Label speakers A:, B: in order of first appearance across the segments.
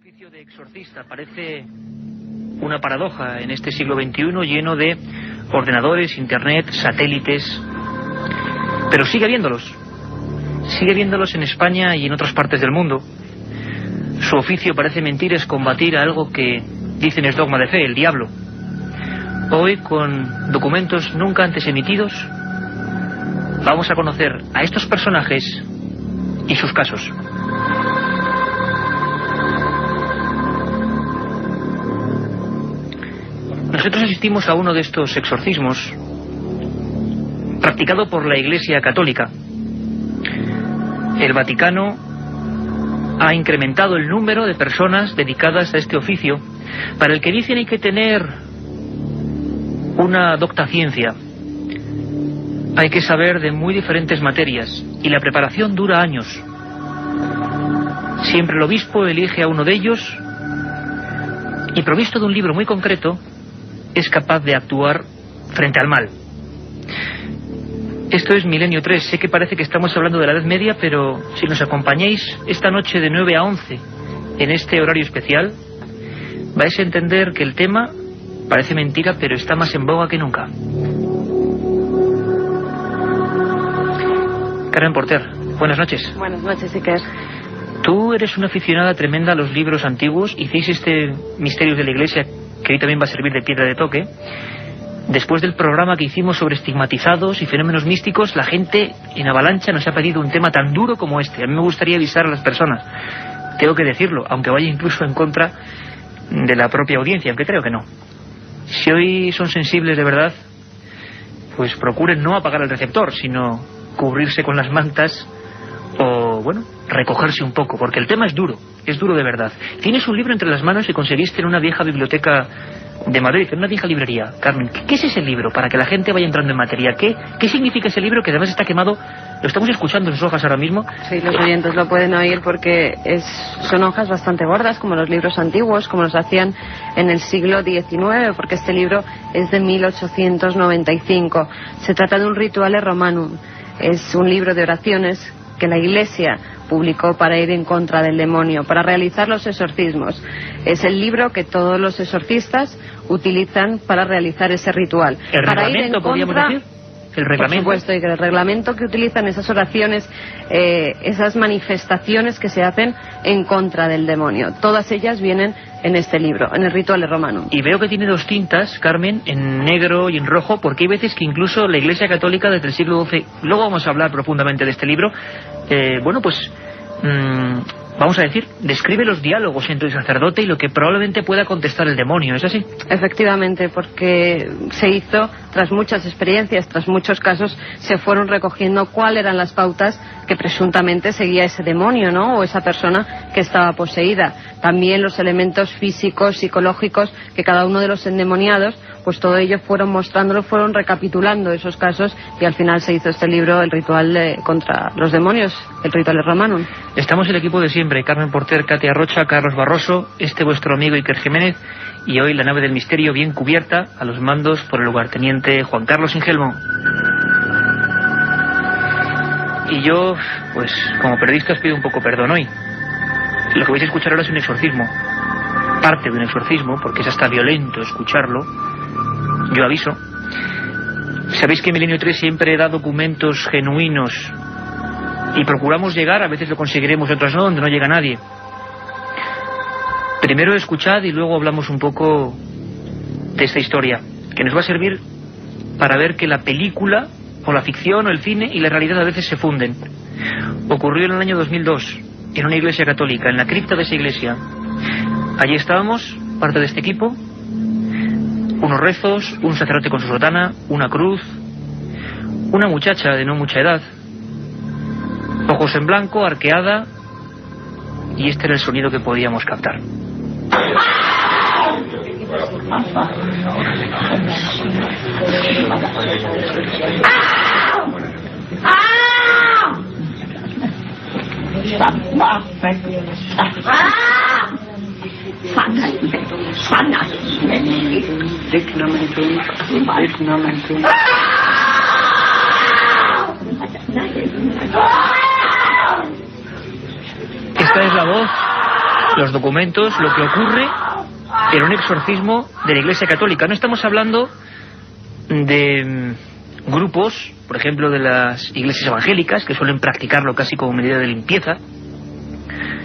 A: oficio de exorcista parece una paradoja en este siglo XXI lleno de ordenadores, internet, satélites, pero sigue habiéndolos en España y en otras partes del mundo. Su oficio, parece mentir, es combatir a algo que dicen es dogma de fe, el diablo. Hoy, con documentos nunca antes emitidos, vamos a conocer a estos personajes y sus casos. Nosotros asistimos a uno de estos exorcismos practicado por la Iglesia Católica. El Vaticano ha incrementado el número de personas dedicadas a este oficio, para el que dicen hay que tener una docta ciencia. Hay que saber de muy diferentes materias y la preparación dura años. Siempre el obispo elige a uno de ellos y, provisto de un libro muy concreto, es capaz de actuar frente al mal. Esto es Milenio 3. Sé que parece que estamos hablando de la Edad Media, pero si nos acompañáis esta noche de 9 a 11 en este horario especial, vais a entender que el tema parece mentira, pero está más en boga que nunca. Carmen Porter, buenas noches.
B: Buenas noches, Iker.
A: Tú eres una aficionada tremenda a los libros antiguos. Hicéis este Misterios de la Iglesia, que hoy también va a servir de piedra de toque. Después del programa que hicimos sobre estigmatizados y fenómenos místicos, la gente en avalancha nos ha pedido un tema tan duro como este. A mí me gustaría avisar a las personas, tengo que decirlo, aunque vaya incluso en contra de la propia audiencia, aunque creo que no. Si hoy son sensibles de verdad, pues procuren no apagar el receptor, sino cubrirse con las mantas o, bueno, recogerse un poco, porque el tema es duro de verdad. Tienes un libro entre las manos que conseguiste en una vieja biblioteca de Madrid, en una vieja librería. Carmen, ¿qué es ese libro? Para que la gente vaya entrando en materia. ¿Qué significa ese libro que además está quemado? Lo estamos escuchando en sus hojas ahora mismo.
B: Sí, los oyentes lo pueden oír porque son hojas bastante gordas, como los libros antiguos, como los hacían en el siglo XIX, porque este libro es de 1895. Se trata de un Rituale Romanum. Es un libro de oraciones que la Iglesia publicó para ir en contra del demonio, para realizar los exorcismos. Es el libro que todos los exorcistas utilizan para realizar ese ritual.
A: ¿El
B: para
A: reglamento,
B: ir en
A: podríamos
B: contra,
A: decir? ¿El reglamento?
B: Por supuesto, y que el reglamento que utilizan esas oraciones, esas manifestaciones que se hacen en contra del demonio. Todas ellas vienen en este libro, en el Rituale Romanum.
A: Y veo que tiene dos tintas, Carmen, en negro y en rojo, porque hay veces que incluso la Iglesia Católica desde el siglo XII, luego vamos a hablar profundamente de este libro, vamos a decir, describe los diálogos entre el sacerdote y lo que probablemente pueda contestar el demonio, ¿es así?
B: Efectivamente, porque se hizo, tras muchas experiencias, tras muchos casos, se fueron recogiendo cuáles eran las pautas que presuntamente seguía ese demonio, ¿no? O esa persona que estaba poseída. También los elementos físicos, psicológicos, que cada uno de los endemoniados, pues todo ello fueron mostrándolo, fueron recapitulando esos casos, y al final se hizo este libro, el ritual contra los demonios, el Rituale Romanum.
A: Estamos el equipo de siempre, Carmen Porter, Katia Rocha, Carlos Barroso, vuestro amigo Iker Jiménez, y hoy la nave del misterio bien cubierta, a los mandos por el lugarteniente Juan Carlos Ingelmo. Y yo, pues como periodista os pido un poco perdón hoy. Lo que vais a escuchar ahora es un exorcismo, parte de un exorcismo, porque es hasta violento escucharlo. Yo aviso. Sabéis que Milenio 3 siempre da documentos genuinos y procuramos llegar, a veces lo conseguiremos, otras no, donde no llega nadie. Primero escuchad y luego hablamos un poco de esta historia, que nos va a servir para ver que la película, o la ficción, o el cine y la realidad a veces se funden. Ocurrió en el año 2002, en una iglesia católica, en la cripta de esa iglesia. Allí estábamos, parte de este equipo, unos rezos, un sacerdote con su sotana, una cruz, una muchacha de no mucha edad, ojos en blanco, arqueada, y este era el sonido que podíamos captar. Esta es la voz los documentos, lo que ocurre en un exorcismo de la Iglesia Católica. No estamos hablando de grupos, por ejemplo, de las iglesias evangélicas, que suelen practicarlo casi como medida de limpieza.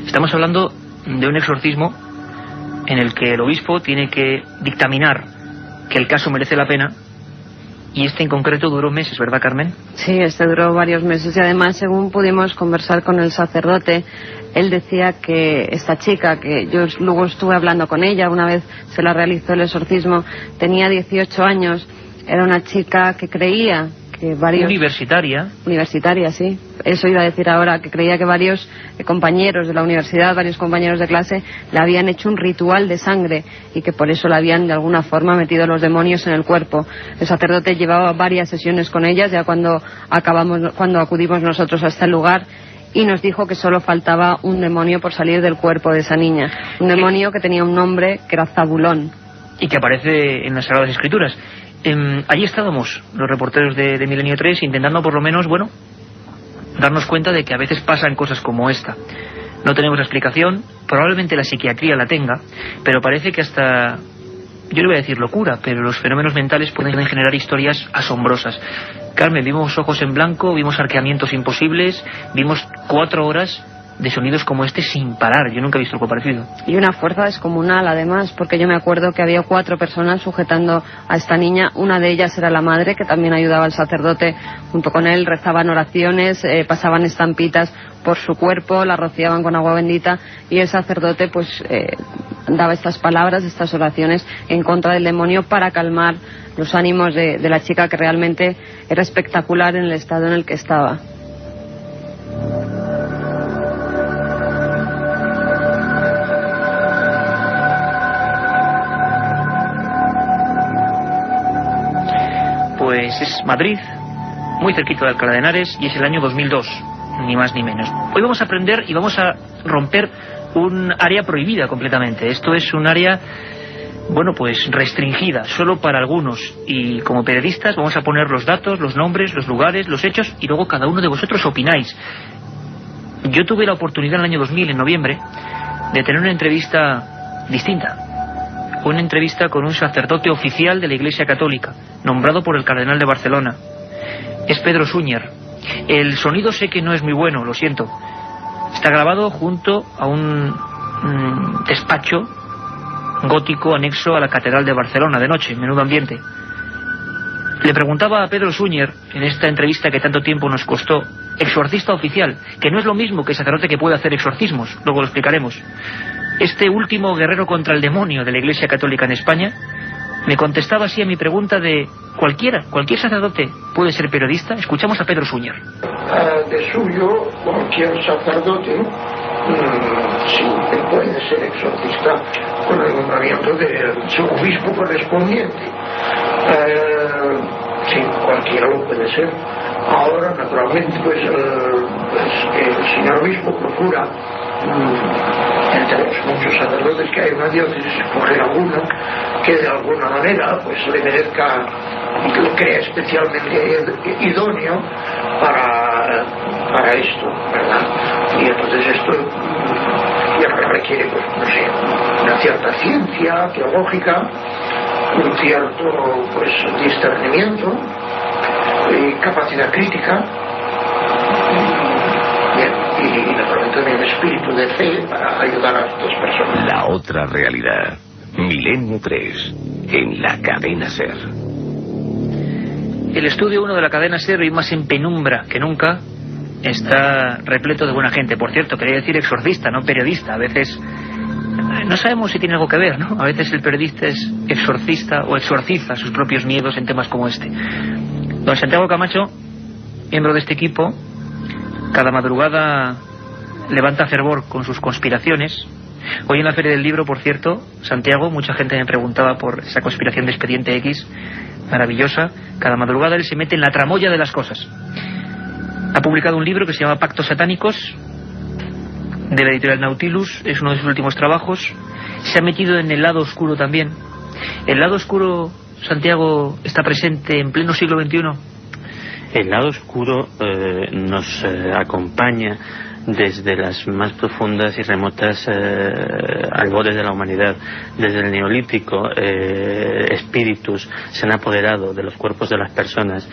A: Estamos hablando de un exorcismo en el que el obispo tiene que dictaminar que el caso merece la pena, y este en concreto duró meses, ¿verdad, Carmen?
B: Sí, este duró varios meses, y además, según pudimos conversar con el sacerdote, él decía que esta chica, que yo luego estuve hablando con ella, una vez se la realizó el exorcismo, tenía 18 años, era una chica que creía que varios... Universitaria, sí. Eso iba a decir ahora, que creía que varios compañeros de la universidad, varios compañeros de clase, le habían hecho un ritual de sangre y que por eso le habían de alguna forma metido los demonios en el cuerpo. El sacerdote llevaba varias sesiones con ellas, ya cuando acudimos nosotros a este lugar, y nos dijo que solo faltaba un demonio por salir del cuerpo de esa niña. Un demonio que tenía un nombre que era Zabulón.
A: Y que aparece en las Sagradas Escrituras. Allí estábamos los reporteros de Milenio 3 intentando por lo menos, bueno, darnos cuenta de que a veces pasan cosas como esta. No tenemos la explicación, probablemente la psiquiatría la tenga, pero parece que hasta, yo le voy a decir locura, pero los fenómenos mentales pueden generar historias asombrosas. Carmen, vimos ojos en blanco, vimos arqueamientos imposibles, vimos 4 horas de sonidos como este sin parar. Yo nunca he visto algo parecido.
B: Y una fuerza descomunal, además, porque yo me acuerdo que había 4 personas sujetando a esta niña. Una de ellas era la madre, que también ayudaba al sacerdote junto con él, rezaban oraciones, pasaban estampitas por su cuerpo, la rociaban con agua bendita, y el sacerdote pues daba estas palabras, estas oraciones en contra del demonio para calmar los ánimos de la chica, que realmente era espectacular en el estado en el que estaba.
A: Pues es Madrid, muy cerquita de Alcalá de Henares, y es el año 2002, ni más ni menos. Hoy vamos a aprender y vamos a romper un área prohibida completamente. Esto es un área, bueno, pues restringida, solo para algunos. Y como periodistas vamos a poner los datos, los nombres, los lugares, los hechos, y luego cada uno de vosotros opináis. Yo tuve la oportunidad en el año 2000, en noviembre, de tener una entrevista distinta. Una entrevista con un sacerdote oficial de la Iglesia Católica, nombrado por el cardenal de Barcelona. Es Pedro Súñer. El sonido sé que no es muy bueno, lo siento. Está grabado junto a un despacho gótico anexo a la Catedral de Barcelona, de noche, menudo ambiente. Le preguntaba a Pedro Súñer, en esta entrevista que tanto tiempo nos costó, exorcista oficial, que no es lo mismo que sacerdote que puede hacer exorcismos, luego lo explicaremos. Este último guerrero contra el demonio de la Iglesia Católica en España me contestaba así a mi pregunta de cualquier sacerdote puede ser periodista. Escuchamos a Pedro Súñer.
C: De suyo, cualquier sacerdote sí puede ser exorcista con el nombramiento de su obispo correspondiente. Sí, cualquiera lo puede ser. Ahora, naturalmente, pues el señor obispo procura, entre los muchos sacerdotes que hay en una diócesis, escoger alguno que de alguna manera pues le merezca y que lo crea especialmente idóneo para esto, ¿verdad? Y entonces esto ya requiere, pues, no sé, una cierta ciencia teológica, un cierto, pues, discernimiento y capacidad crítica, y naturalmente también espíritu de fe para ayudar a estas personas.
D: La otra realidad. Milenio 3, en la cadena SER.
A: El estudio 1 de la cadena SER, y más en penumbra que nunca, está repleto de buena gente. Por cierto, quería decir exorcista, no periodista. A veces no sabemos si tiene algo que ver, ¿no? A veces el periodista es exorcista o exorciza sus propios miedos en temas como este. Don Santiago Camacho, miembro de este equipo, cada madrugada levanta fervor con sus conspiraciones. Hoy en la Feria del Libro, por cierto, Santiago, mucha gente me preguntaba por esa conspiración de Expediente X, maravillosa. Cada madrugada él se mete en la tramoya de las cosas. Ha publicado un libro que se llama Pactos Satánicos, de la editorial Nautilus, es uno de sus últimos trabajos. Se ha metido en el lado oscuro también. El lado oscuro, Santiago, está presente en pleno siglo XXI.
E: El lado oscuro nos acompaña desde las más profundas y remotas albores de la humanidad. Desde el Neolítico, espíritus se han apoderado de los cuerpos de las personas.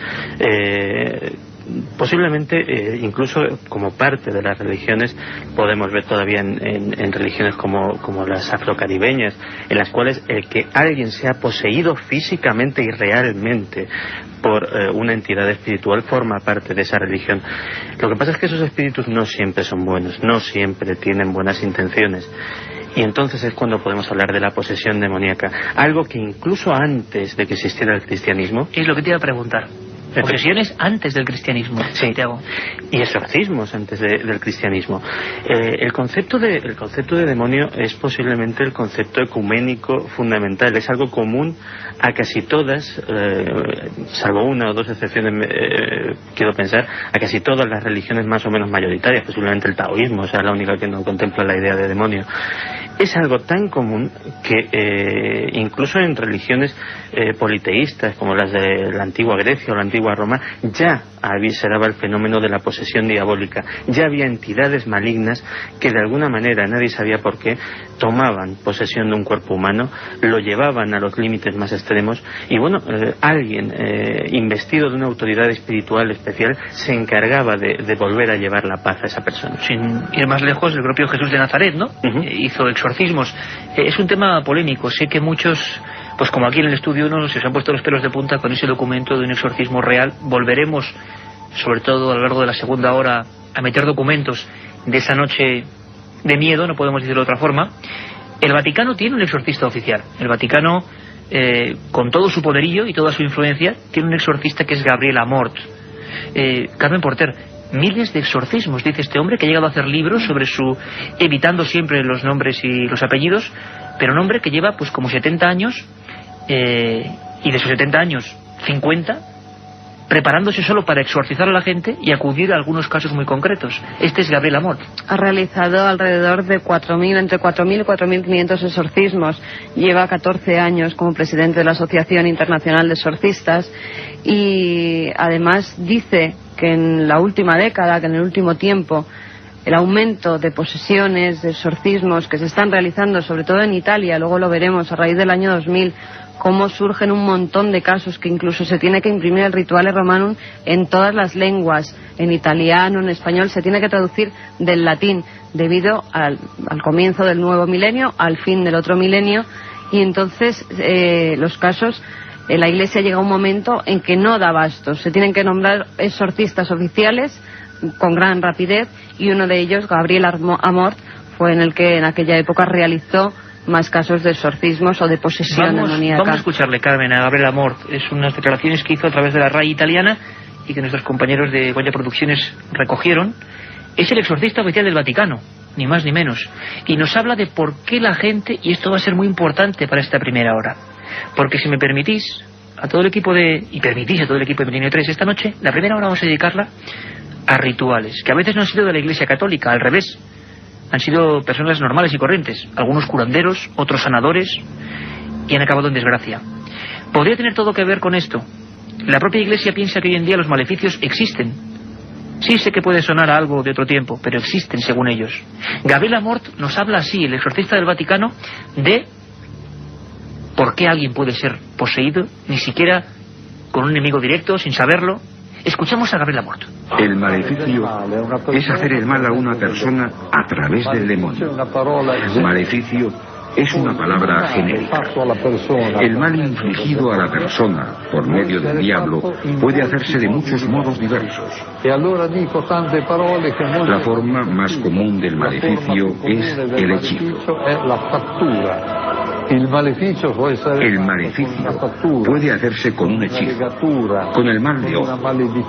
E: Posiblemente incluso como parte de las religiones podemos ver todavía en religiones como las afrocaribeñas, en las cuales el que alguien sea poseído físicamente y realmente por una entidad espiritual forma parte de esa religión. Lo que pasa es que esos espíritus no siempre son buenos, no siempre tienen buenas intenciones. Y entonces es cuando podemos hablar de la posesión demoníaca, algo que incluso antes de que existiera el cristianismo...
A: Es lo que te iba a preguntar. Posesiones antes del cristianismo,
E: sí,
A: Santiago.
E: Y exorcismos antes del cristianismo. El concepto de demonio es posiblemente el concepto ecuménico fundamental. Es algo común a casi todas, salvo una o dos excepciones, quiero pensar, a casi todas las religiones más o menos mayoritarias. Posiblemente el taoísmo, o sea, la única que no contempla la idea de demonio. Es algo tan común que incluso en religiones politeístas como las de la antigua Grecia o la antigua Roma ya se daba el fenómeno de la posesión diabólica. Ya había entidades malignas que de alguna manera, nadie sabía por qué, tomaban posesión de un cuerpo humano, lo llevaban a los límites más extremos y bueno, alguien investido de una autoridad espiritual especial se encargaba de volver a llevar la paz a esa persona.
A: Sin ir más lejos, el propio Jesús de Nazaret, ¿no? Hizo exorcismos. Es un tema polémico. Sé que muchos, pues como aquí en el estudio, uno se han puesto los pelos de punta con ese documento de un exorcismo real. Volveremos, sobre todo a lo largo de la segunda hora, a meter documentos de esa noche de miedo, no podemos decirlo de otra forma. El Vaticano tiene un exorcista oficial. El Vaticano, con todo su poderío y toda su influencia, tiene un exorcista que es Gabriel Amort. Carmen Porter, miles de exorcismos, dice este hombre, que ha llegado a hacer libros sobre evitando siempre los nombres y los apellidos, pero un hombre que lleva pues como 70 años, y de esos 70 años, 50, preparándose solo para exorcizar a la gente y acudir a algunos casos muy concretos. Este es Gabriel Amort.
B: Ha realizado alrededor de entre 4.000 y 4.500 exorcismos. Lleva 14 años como presidente de la Asociación Internacional de Exorcistas y además dice que en la última década, que en el último tiempo, el aumento de posesiones, de exorcismos que se están realizando, sobre todo en Italia, luego lo veremos a raíz del año 2000, cómo surgen un montón de casos que incluso se tiene que imprimir el Rituale Romanum en todas las lenguas, en italiano, en español, se tiene que traducir del latín, debido al comienzo del nuevo milenio, al fin del otro milenio, y entonces los casos... la Iglesia llega a un momento en que no da abasto. Se tienen que nombrar exorcistas oficiales con gran rapidez y uno de ellos, Gabriel Amort, fue en el que en aquella época realizó más casos de exorcismos o de posesión demoníaca.
A: Vamos a escucharle, Carmen, a Gabriel Amort. Es unas declaraciones que hizo a través de la RAI italiana y que nuestros compañeros de Goya Producciones recogieron. Es el exorcista oficial del Vaticano, ni más ni menos. Y nos habla de por qué la gente, y esto va a ser muy importante para esta primera hora, porque si me permitís, a todo el equipo de Milenio 3 esta noche, la primera hora vamos a dedicarla a rituales, que a veces no han sido de la Iglesia Católica, al revés. Han sido personas normales y corrientes, algunos curanderos, otros sanadores, y han acabado en desgracia. ¿Podría tener todo que ver con esto? La propia Iglesia piensa que hoy en día los maleficios existen. Sí, sé que puede sonar a algo de otro tiempo, pero existen según ellos. Gabriel Amort nos habla así, el exorcista del Vaticano, de por qué alguien puede ser poseído, ni siquiera con un enemigo directo, sin saberlo. Escuchamos a Gabriel Amort.
F: El maleficio es hacer el mal a una persona a través del demonio. Maleficio es una palabra genérica. El mal infligido a la persona por medio del diablo puede hacerse de muchos modos diversos. La forma más común del maleficio es el hechizo. El maleficio puede hacerse con un hechizo, con el mal de ojo,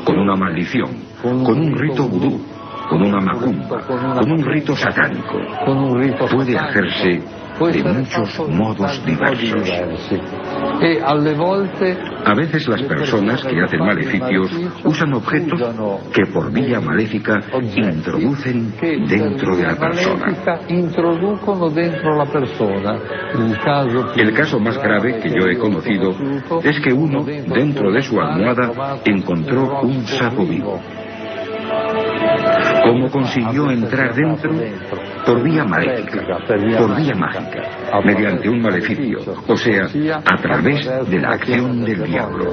F: con una maldición, con un rito vudú, con una macumba, con un rito satánico. Puede hacerse de muchos modos diversos. A veces las personas que hacen maleficios usan objetos que por vía maléfica introducen dentro de la persona. El caso más grave que yo he conocido es que uno, dentro de su almohada, encontró un sapo vivo. ¿Cómo consiguió entrar dentro? Por vía maléfica, por vía mágica, mediante un maleficio, o sea, a través de la acción del diablo.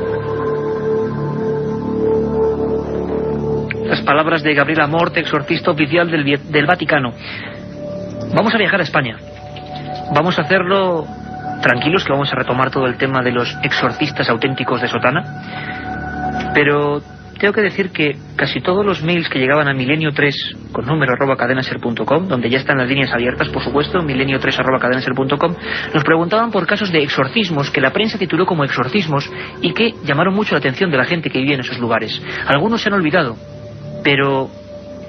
A: Las palabras de Gabriel Amort, exorcista oficial del Vaticano. Vamos a viajar a España. Vamos a hacerlo tranquilos, que vamos a retomar todo el tema de los exorcistas auténticos de Sotana. Pero tengo que decir que casi todos los mails que llegaban a milenio3 con número @cadenaser.com, donde ya están las líneas abiertas, por supuesto, milenio3 @cadenaser.com, nos preguntaban por casos de exorcismos que la prensa tituló como exorcismos y que llamaron mucho la atención de la gente que vivía en esos lugares. Algunos se han olvidado, pero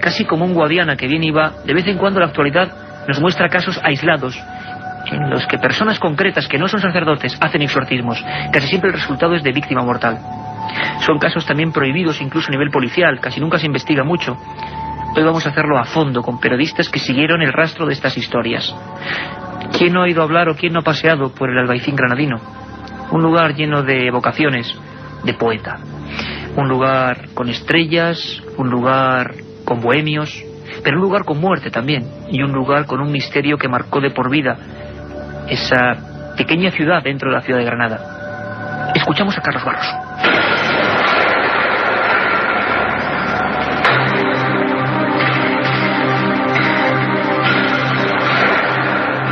A: casi como un Guadiana que viene y va, de vez en cuando la actualidad nos muestra casos aislados en los que personas concretas que no son sacerdotes hacen exorcismos. Casi siempre el resultado es de víctima mortal. Son casos también prohibidos incluso a nivel policial, casi nunca se investiga mucho. Hoy vamos a hacerlo a fondo con periodistas que siguieron el rastro de estas historias. ¿Quién no ha oído hablar o quién no ha paseado por el Albaicín granadino? Un lugar lleno de vocaciones de poeta. Un lugar con estrellas, un lugar con bohemios, pero un lugar con muerte también, y un lugar con un misterio que marcó de por vida esa pequeña ciudad dentro de la ciudad de Granada. Escuchamos a Carlos Barros.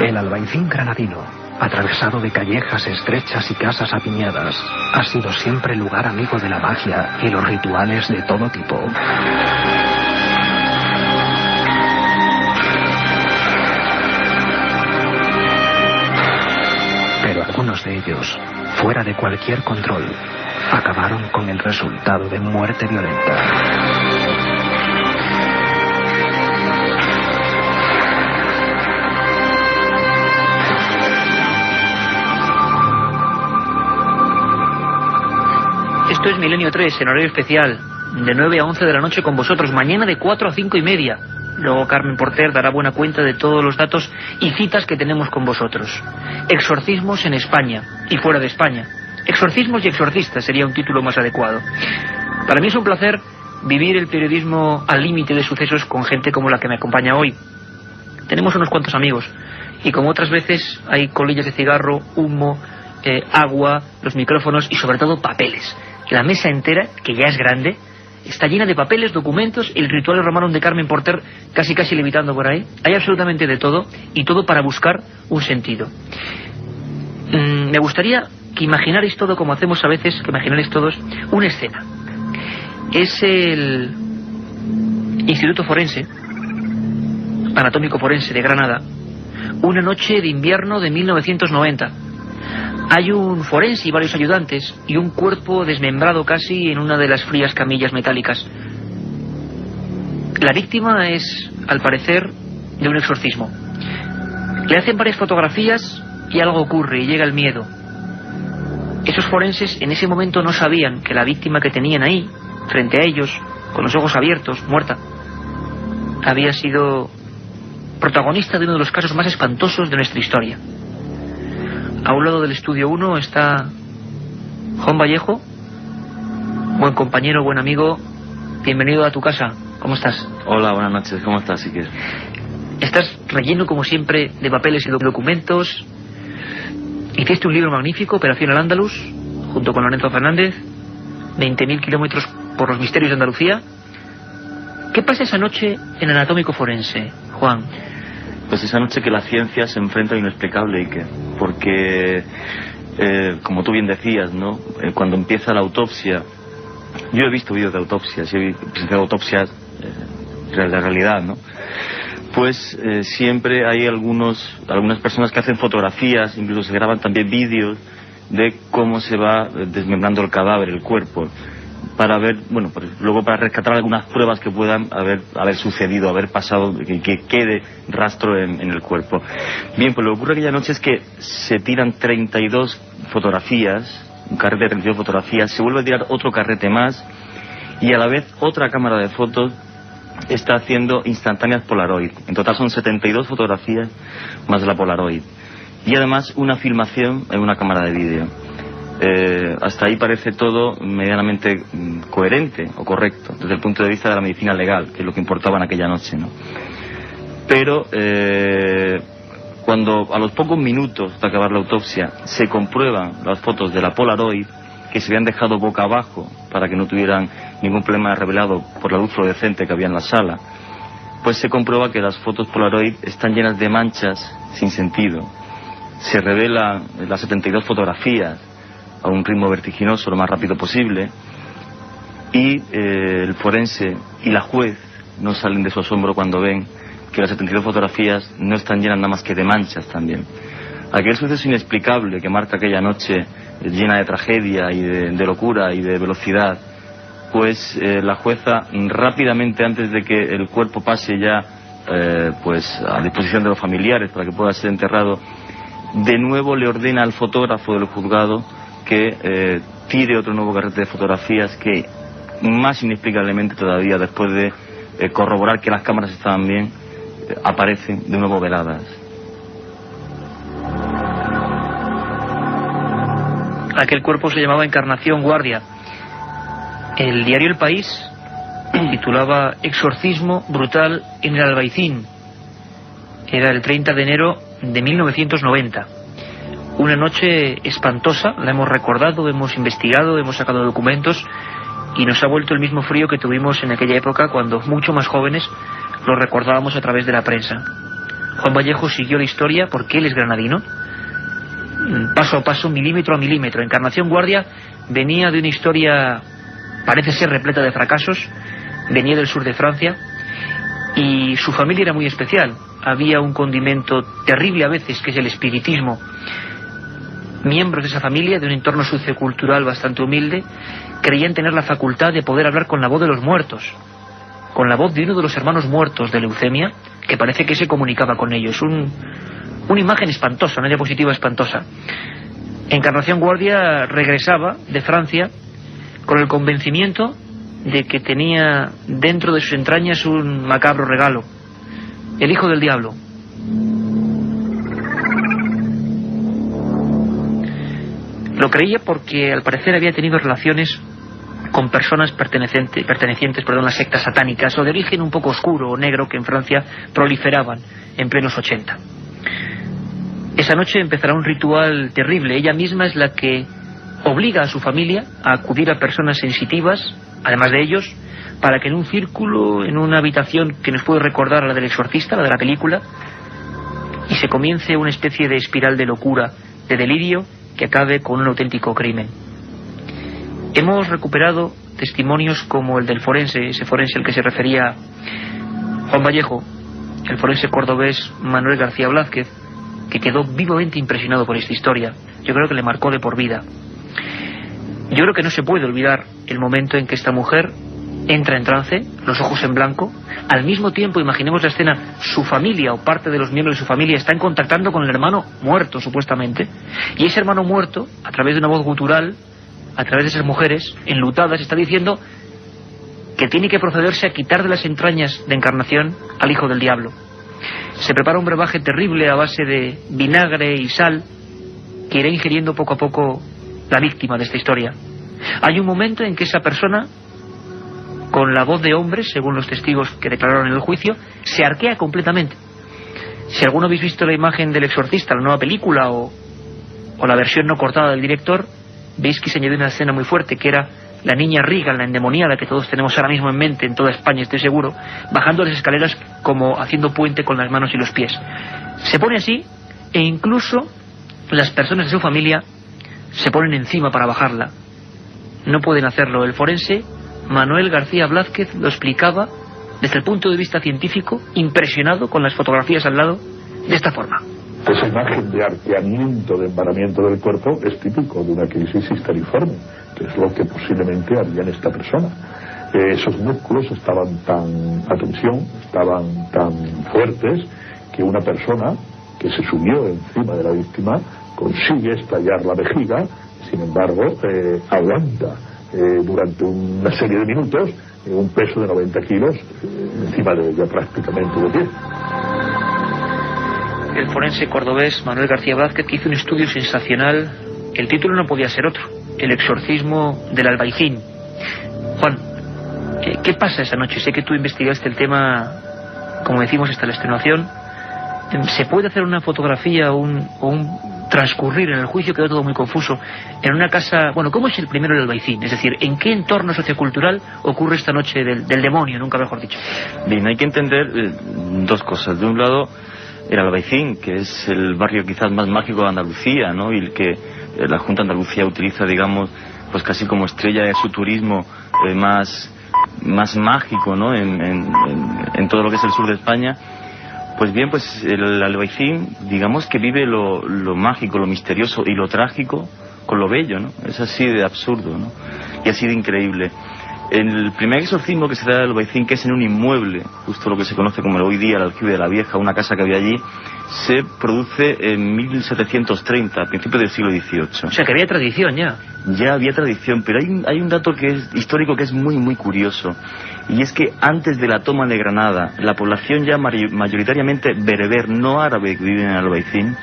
G: El Albaicín granadino, atravesado de callejas estrechas y casas apiñadas, ha sido siempre lugar amigo de la magia y los rituales de todo tipo. Pero algunos de ellos, fuera de cualquier control, acabaron con el resultado de muerte violenta.
A: Esto es Milenio 3, en horario especial, de 9 a 11 de la noche con vosotros, mañana de 4 a 5 y media. Luego Carmen Porter dará buena cuenta de todos los datos y citas que tenemos con vosotros. Exorcismos en España y fuera de España. Exorcismos y exorcistas sería un título más adecuado. Para mí es un placer vivir el periodismo al límite de sucesos con gente como la que me acompaña hoy. Tenemos unos cuantos amigos y como otras veces hay colillas de cigarro, humo, agua, los micrófonos y sobre todo papeles. La mesa entera, que ya es grande, está llena de papeles, documentos, el ritual romano de Carmen Porter casi levitando por ahí. Hay absolutamente de todo y todo para buscar un sentido. Me gustaría que imaginarais todo como hacemos a veces, que imaginarais todos una escena. Es el Instituto Forense, Anatómico Forense de Granada, una noche de invierno de 1990. Hay un forense y varios ayudantes y un cuerpo desmembrado casi en una de las frías camillas metálicas. La víctima es, al parecer, de un exorcismo. Le hacen varias fotografías y algo ocurre y llega el miedo. Esos forenses en ese momento no sabían que la víctima que tenían ahí, frente a ellos, con los ojos abiertos, muerta, había sido protagonista de uno de los casos más espantosos de nuestra historia. A un lado del estudio 1 está Juan Vallejo, buen compañero, buen amigo. Bienvenido a tu casa. ¿Cómo estás?
H: Hola, buenas noches. ¿Cómo estás, Iker?
A: Estás relleno, como siempre, de papeles y documentos. Hiciste un libro magnífico, Operación Al-Ándalus, junto con Lorenzo Fernández. 20.000 kilómetros por los misterios de Andalucía. ¿Qué pasa esa noche en Anatómico Forense, Juan?
H: Pues esa noche que la ciencia se enfrenta a lo inexplicable, Iker, porque, como tú bien decías, ¿no? Cuando empieza la autopsia, yo he visto vídeos de autopsias, he presentado autopsias de la realidad, ¿no? Pues siempre hay algunas personas que hacen fotografías, incluso se graban también vídeos de cómo se va desmembrando el cadáver, el cuerpo, para ver, bueno, pues luego para rescatar algunas pruebas que puedan haber sucedido, haber pasado, que quede rastro en el cuerpo. Bien, pues lo que ocurre aquella noche es que se tiran 32 fotografías, un carrete de 32 fotografías, se vuelve a tirar otro carrete más y a la vez otra cámara de fotos está haciendo instantáneas Polaroid. En total son 72 fotografías más la Polaroid y además una filmación en una cámara de vídeo. hasta ahí parece todo medianamente coherente o correcto desde el punto de vista de la medicina legal, que es lo que importaba en aquella noche, ¿no? Pero cuando a los pocos minutos de acabar la autopsia se comprueban las fotos de la Polaroid, que se habían dejado boca abajo para que no tuvieran ningún problema revelado por la luz fluorescente que había en la sala, pues se comprueba que las fotos Polaroid están llenas de manchas sin sentido. Se revelan las 72 fotografías a un ritmo vertiginoso, lo más rápido posible, y el forense y la juez no salen de su asombro cuando ven que las 72 fotografías no están llenas nada más que de manchas también. Aquel suceso inexplicable que marca aquella noche llena de tragedia y de locura y de velocidad, pues la jueza rápidamente, antes de que el cuerpo pase ya pues a disposición de los familiares para que pueda ser enterrado, de nuevo le ordena al fotógrafo del juzgado que tire otro nuevo carrete de fotografías que, más inexplicablemente todavía, después de corroborar que las cámaras estaban bien, aparecen de nuevo veladas.
A: Aquel cuerpo se llamaba Encarnación Guardia. El diario El País titulaba Exorcismo brutal en el Albaicín. Era el 30 de enero de 1990. Una noche espantosa, la hemos recordado, hemos investigado, hemos sacado documentos y nos ha vuelto el mismo frío que tuvimos en aquella época cuando, mucho más jóvenes, lo recordábamos a través de la prensa. Juan Vallejo siguió la historia porque él es granadino, paso a paso, milímetro a milímetro. Encarnación Guardia venía de una historia, parece ser repleta de fracasos, venía del sur de Francia y su familia era muy especial. Había un condimento terrible a veces, que es el espiritismo. Miembros de esa familia, de un entorno sociocultural bastante humilde, creían tener la facultad de poder hablar con la voz de los muertos, con la voz de uno de los hermanos muertos de leucemia, que parece que se comunicaba con ellos. Una imagen espantosa, una diapositiva espantosa. Encarnación Guardia regresaba de Francia con el convencimiento de que tenía dentro de sus entrañas un macabro regalo, el hijo del diablo. Lo creía porque al parecer había tenido relaciones con personas pertenecientes a las sectas satánicas o de origen un poco oscuro o negro que en Francia proliferaban en plenos 80. Esa noche empezará un ritual terrible. Ella misma es la que obliga a su familia a acudir a personas sensitivas, además de ellos, para que en un círculo, en una habitación que nos puede recordar a la del exorcista, la de la película, y se comience una especie de espiral de locura, de delirio, que acabe con un auténtico crimen. Hemos recuperado testimonios como el del forense, ese forense al que se refería Juan Vallejo, el forense cordobés Manuel García Blázquez, que quedó vivamente impresionado por esta historia. Yo creo que le marcó de por vida. Yo creo que no se puede olvidar el momento en que esta mujer entra en trance, los ojos en blanco. Al mismo tiempo, imaginemos la escena, su familia o parte de los miembros de su familia están contactando con el hermano muerto, supuestamente, y ese hermano muerto, a través de una voz gutural, a través de esas mujeres enlutadas, está diciendo que tiene que procederse a quitar de las entrañas de Encarnación al hijo del diablo. Se prepara un brebaje terrible a base de vinagre y sal que irá ingiriendo poco a poco la víctima de esta historia. Hay un momento en que esa persona, con la voz de hombre, según los testigos que declararon en el juicio, se arquea completamente. Si alguno habéis visto la imagen del exorcista, la nueva película o la versión no cortada del director, veis que se añadió una escena muy fuerte, que era la niña Regan, la endemoniada que todos tenemos ahora mismo en mente en toda España, estoy seguro, bajando las escaleras como haciendo puente con las manos y los pies. Se pone así, e incluso las personas de su familia se ponen encima para bajarla. No pueden hacerlo. El forense Manuel García Blázquez lo explicaba desde el punto de vista científico, impresionado con las fotografías al lado, de esta forma.
I: Esa imagen de arqueamiento, de embaramiento del cuerpo, es típico de una crisis histeriforme, que es lo que posiblemente había en esta persona. Esos músculos estaban tan a tensión, estaban tan fuertes, que una persona que se subió encima de la víctima consigue estallar la vejiga, sin embargo, aguanta durante una serie de minutos un peso de 90 kilos encima de ella, prácticamente de pie. El
A: forense cordobés Manuel García Blázquez, que hizo un estudio sensacional el título no podía ser otro, El exorcismo del Albaicín. Juan, ¿qué pasa esa noche? Sé que tú investigaste el tema, como decimos, hasta la extenuación. ¿Se puede hacer una fotografía o un transcurrir en el juicio? Quedó todo muy confuso. En una casa... Bueno, ¿cómo es el primero el Albaicín? Es decir, ¿en qué entorno sociocultural ocurre esta noche del demonio, nunca mejor dicho?
H: Bien, hay que entender dos cosas. De un lado, el Albaicín, que es el barrio quizás más mágico de Andalucía, ¿no? Y el que la Junta de Andalucía utiliza, digamos, pues casi como estrella de su turismo más mágico, ¿no? En todo lo que es el sur de España. Pues bien, pues el Albaicín, digamos que vive lo mágico, lo misterioso y lo trágico con lo bello, ¿no? Es así de absurdo, ¿no? Y así de increíble. El primer exorcismo que se da del Albaicín, que es en un inmueble, justo lo que se conoce como hoy día el Aljibe de la Vieja, una casa que había allí, se produce en 1730, a principios del siglo XVIII.
A: O sea, que había tradición ya.
H: Ya había tradición, pero hay un dato que es histórico que es muy, muy curioso. Y es que antes de la toma de Granada, la población ya mayoritariamente bereber, no árabe, que vive en el Albaicín,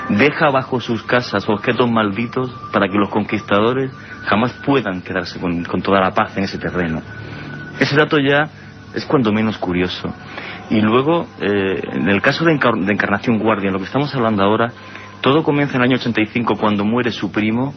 H: deja bajo sus casas objetos malditos para que los conquistadores jamás puedan quedarse con toda la paz en ese terreno. Ese dato ya es cuando menos curioso. Y luego, en el caso de Encarnación Guardia, en lo que estamos hablando ahora, todo comienza en el año 85 cuando muere su primo,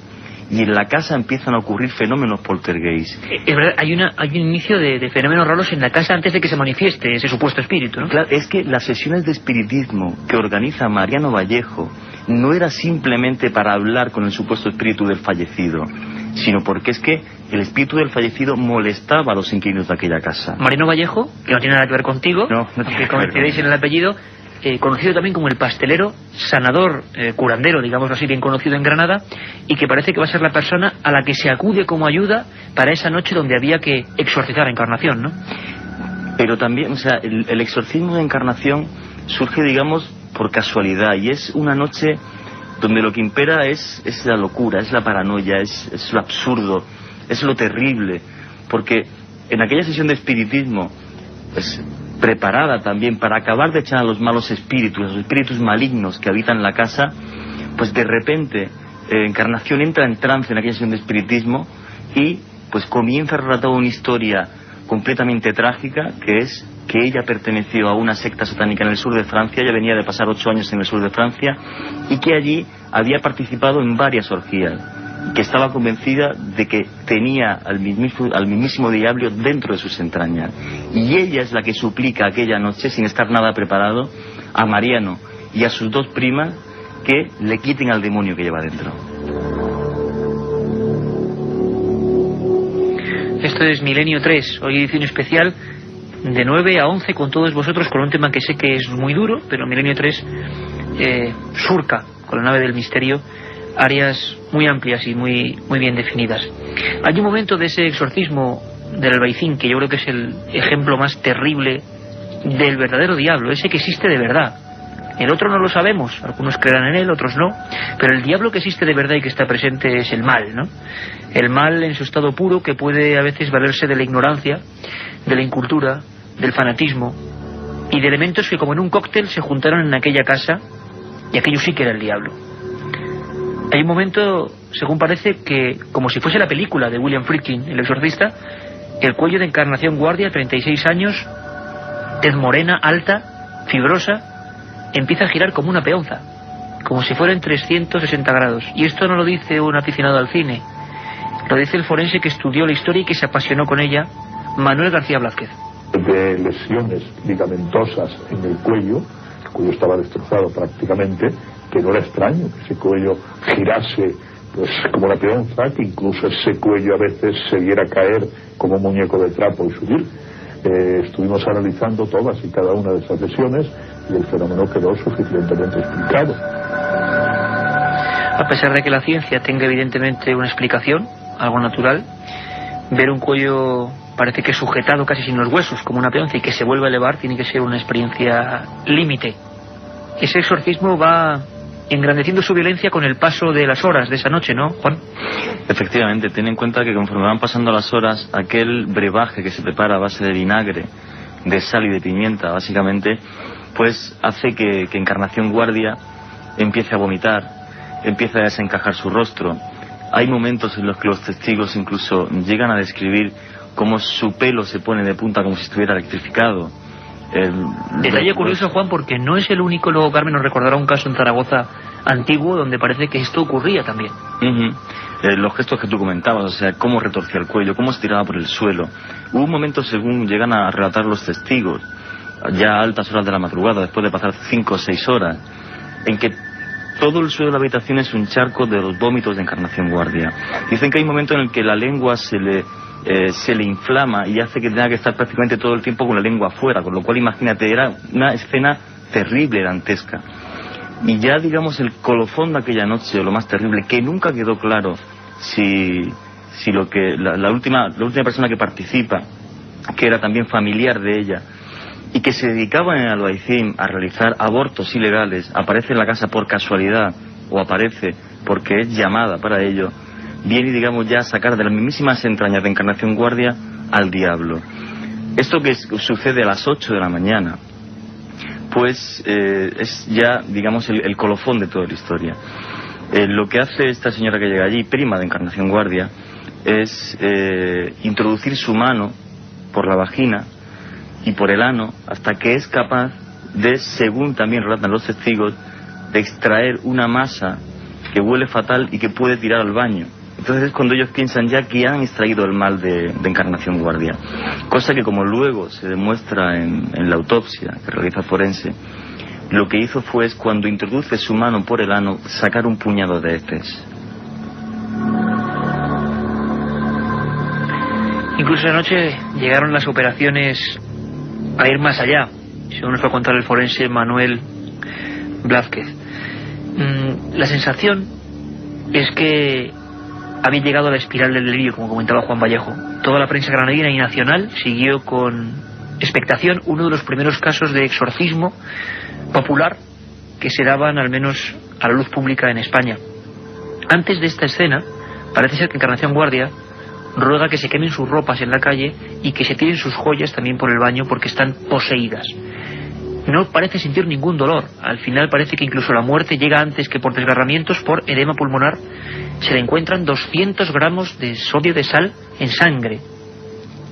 H: y en la casa empiezan a ocurrir fenómenos poltergeist.
A: Es verdad, hay un inicio de fenómenos raros en la casa antes de que se manifieste ese supuesto espíritu, ¿no?
H: Claro, es que las sesiones de espiritismo que organiza Mariano Vallejo no era simplemente para hablar con el supuesto espíritu del fallecido, sino porque es que el espíritu del fallecido molestaba a los inquilinos de aquella casa.
A: Mariano Vallejo, que no tiene nada que ver contigo,
H: no tiene
A: que coincidéis en el apellido, conocido también como el pastelero, sanador, curandero, digamos así, bien conocido en Granada, y que parece que va a ser la persona a la que se acude como ayuda para esa noche donde había que exorcizar a Encarnación, ¿no?
H: Pero también, o sea, el exorcismo de Encarnación surge, digamos, por casualidad, y es una noche donde lo que impera es la locura, es la paranoia, es lo absurdo, es lo terrible, porque en aquella sesión de espiritismo, pues preparada también para acabar de echar a los malos espíritus, a los espíritus malignos que habitan la casa, pues de repente Encarnación entra en trance en aquella sesión de espiritismo y pues comienza a relatar una historia completamente trágica, que es que ella perteneció a una secta satánica en el sur de Francia, ella venía de pasar 8 años en el sur de Francia, y que allí había participado en varias orgías, que estaba convencida de que tenía al mismísimo diablo dentro de sus entrañas. Y ella es la que suplica aquella noche, sin estar nada preparado, a Mariano y a sus 2 primas que le quiten al demonio que lleva dentro.
A: Esto es Milenio 3, hoy edición especial de 9 a 11 con todos vosotros, con un tema que sé que es muy duro, pero Milenio 3 surca con la nave del misterio áreas muy amplias y muy bien definidas. Hay un momento de ese exorcismo del Albaicín que yo creo que es el ejemplo más terrible del verdadero diablo, ese que existe de verdad. El otro no lo sabemos, algunos creerán en él, otros no, pero el diablo que existe de verdad y que está presente es el mal, ¿no? El mal en su estado puro, que puede a veces valerse de la ignorancia, de la incultura, del fanatismo y de elementos que como en un cóctel se juntaron en aquella casa, y aquello sí que era el diablo. Hay un momento, según parece, que como si fuese la película de William Friedkin, El exorcista, el cuello de Encarnación Guardia, 36 años, tez morena, alta, fibrosa, empieza a girar como una peonza, como si fuera en 360 grados. Y esto no lo dice un aficionado al cine, lo dice el forense que estudió la historia y que se apasionó con ella, Manuel García Blázquez.
I: De lesiones ligamentosas en el cuello estaba destrozado prácticamente, que no era extraño que ese cuello girase pues como la peonza, que incluso ese cuello a veces se viera caer como un muñeco de trapo y subir. Estuvimos analizando todas y cada una de esas lesiones y el fenómeno quedó suficientemente explicado.
A: A pesar de que la ciencia tenga evidentemente una explicación, algo natural, ver un cuello parece que sujetado casi sin los huesos como una peonza y que se vuelve a elevar tiene que ser una experiencia límite. Ese exorcismo va engrandeciendo su violencia con el paso de las horas de esa noche, ¿no, Juan?
H: Efectivamente, ten en cuenta que conforme van pasando las horas, aquel brebaje que se prepara a base de vinagre, de sal y de pimienta, básicamente, pues hace que Encarnación Guardia empiece a vomitar, empieza a desencajar su rostro. Hay momentos en los que los testigos incluso llegan a describir cómo su pelo se pone de punta como si estuviera electrificado.
A: Detalle curioso, Juan, porque no es el único. Luego Carmen nos recordará un caso en Zaragoza antiguo donde parece que esto ocurría también.
H: Los gestos que tú comentabas, o sea, cómo retorcía el cuello, cómo se tiraba por el suelo. Hubo un momento, según llegan a relatar los testigos, ya a altas horas de la madrugada, después de pasar 5 o 6 horas, en que todo el suelo de la habitación es un charco de los vómitos de Encarnación Guardia. Dicen que hay un momento en el que la lengua se le inflama y hace que tenga que estar prácticamente todo el tiempo con la lengua afuera, con lo cual, imagínate, era una escena terrible, dantesca. Y ya, digamos, el colofón de aquella noche, o lo más terrible, que nunca quedó claro si lo que la última persona que participa, que era también familiar de ella, y que se dedicaba en el Albaicín a realizar abortos ilegales, aparece en la casa por casualidad, o aparece porque es llamada para ello, viene, digamos, ya a sacar de las mismísimas entrañas de Encarnación Guardia al diablo. Esto que sucede a las 8 de la mañana, pues es ya, digamos, el colofón de toda la historia. Lo que hace esta señora que llega allí, prima de Encarnación Guardia, es introducir su mano por la vagina y por el ano hasta que es capaz de, según también relatan los testigos, de extraer una masa que huele fatal y que puede tirar al baño. Entonces es cuando ellos piensan ya que han extraído el mal de Encarnación Guardia. Cosa que, como luego se demuestra en la autopsia que realiza forense, lo que hizo fue, cuando introduce su mano por el ano, sacar un puñado de heces.
A: Incluso anoche llegaron las operaciones a ir más allá, según nos va a contar el forense Manuel Blázquez. La sensación es que había llegado a la espiral del delirio, como comentaba Juan Vallejo. Toda la prensa granadina y nacional siguió con expectación uno de los primeros casos de exorcismo popular que se daban, al menos a la luz pública, en España. Antes de esta escena, parece ser que Encarnación Guardia ruega que se quemen sus ropas en la calle y que se tiren sus joyas también por el baño porque están poseídas. No parece sentir ningún dolor. Al final parece que incluso la muerte llega antes que por desgarramientos por edema pulmonar. Se le encuentran 200 gramos de sodio de sal en sangre.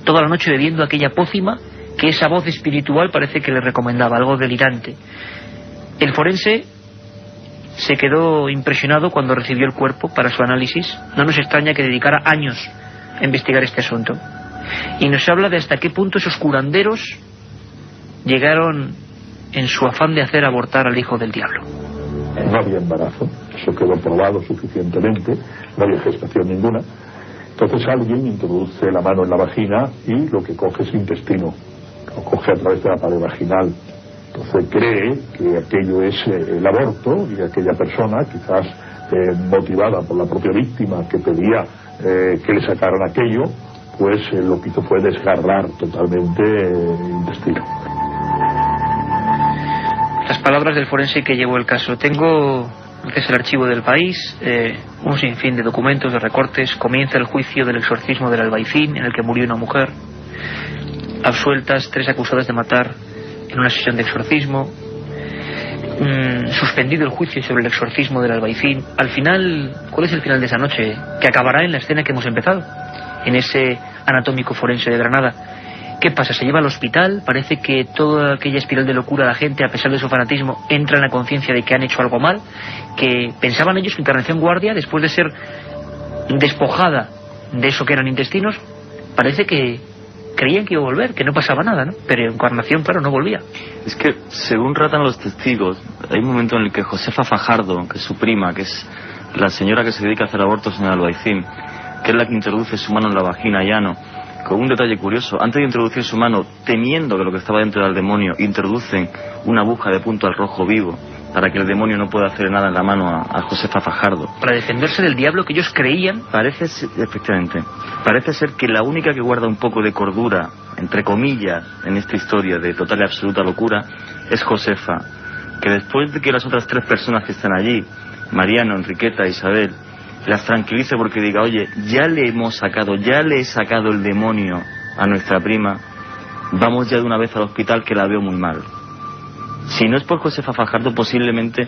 A: Toda la noche bebiendo aquella pócima que esa voz espiritual parece que le recomendaba, algo delirante. El forense se quedó impresionado cuando recibió el cuerpo para su análisis. No nos extraña que dedicara años a investigar este asunto. Y nos habla de hasta qué punto esos curanderos llegaron en su afán de hacer abortar al hijo del diablo.
I: No había embarazo, eso quedó probado suficientemente, no había gestación ninguna. Entonces alguien introduce la mano en la vagina y lo que coge es intestino, lo coge a través de la pared vaginal. Entonces cree que aquello es el aborto, y aquella persona, quizás motivada por la propia víctima que pedía que le sacaran aquello, pues lo que hizo fue desgarrar totalmente el intestino.
A: Las palabras del forense que llevó el caso. Tengo, que es el archivo del País, un sinfín de documentos, de recortes. Comienza el juicio del exorcismo del Albaicín, en el que murió una mujer. Absueltas 3 acusadas de matar en una sesión de exorcismo. Suspendido el juicio sobre el exorcismo del Albaicín. Al final, ¿cuál es el final de esa noche? Que acabará en la escena que hemos empezado, en ese anatómico forense de Granada. ¿Qué pasa? Se lleva al hospital, parece que toda aquella espiral de locura, la gente, a pesar de su fanatismo, entra en la conciencia de que han hecho algo mal, que pensaban ellos que Encarnación Guardia, después de ser despojada de eso que eran intestinos, parece que creían que iba a volver, que no pasaba nada, ¿no? Pero Encarnación, claro, no volvía.
H: Es que, según relatan los testigos, hay un momento en el que Josefa Fajardo, que es su prima, que es la señora que se dedica a hacer abortos en el Albaicín, que es la que introduce su mano en la vagina y ano, con un detalle curioso: antes de introducir su mano, temiendo que lo que estaba dentro era el demonio, introducen una aguja de punto al rojo vivo para que el demonio no pueda hacer nada en la mano a Josefa Fajardo.
A: Para defenderse del diablo que ellos creían.
H: Efectivamente, parece ser que la única que guarda un poco de cordura, entre comillas, en esta historia de total y absoluta locura, es Josefa, que después de que las otras 3 personas que están allí, Mariano, Enriqueta e Isabel, las tranquilice porque diga: oye, ya le he sacado el demonio a nuestra prima, vamos ya de una vez al hospital que la veo muy mal. Si no es por Josefa Fajardo, posiblemente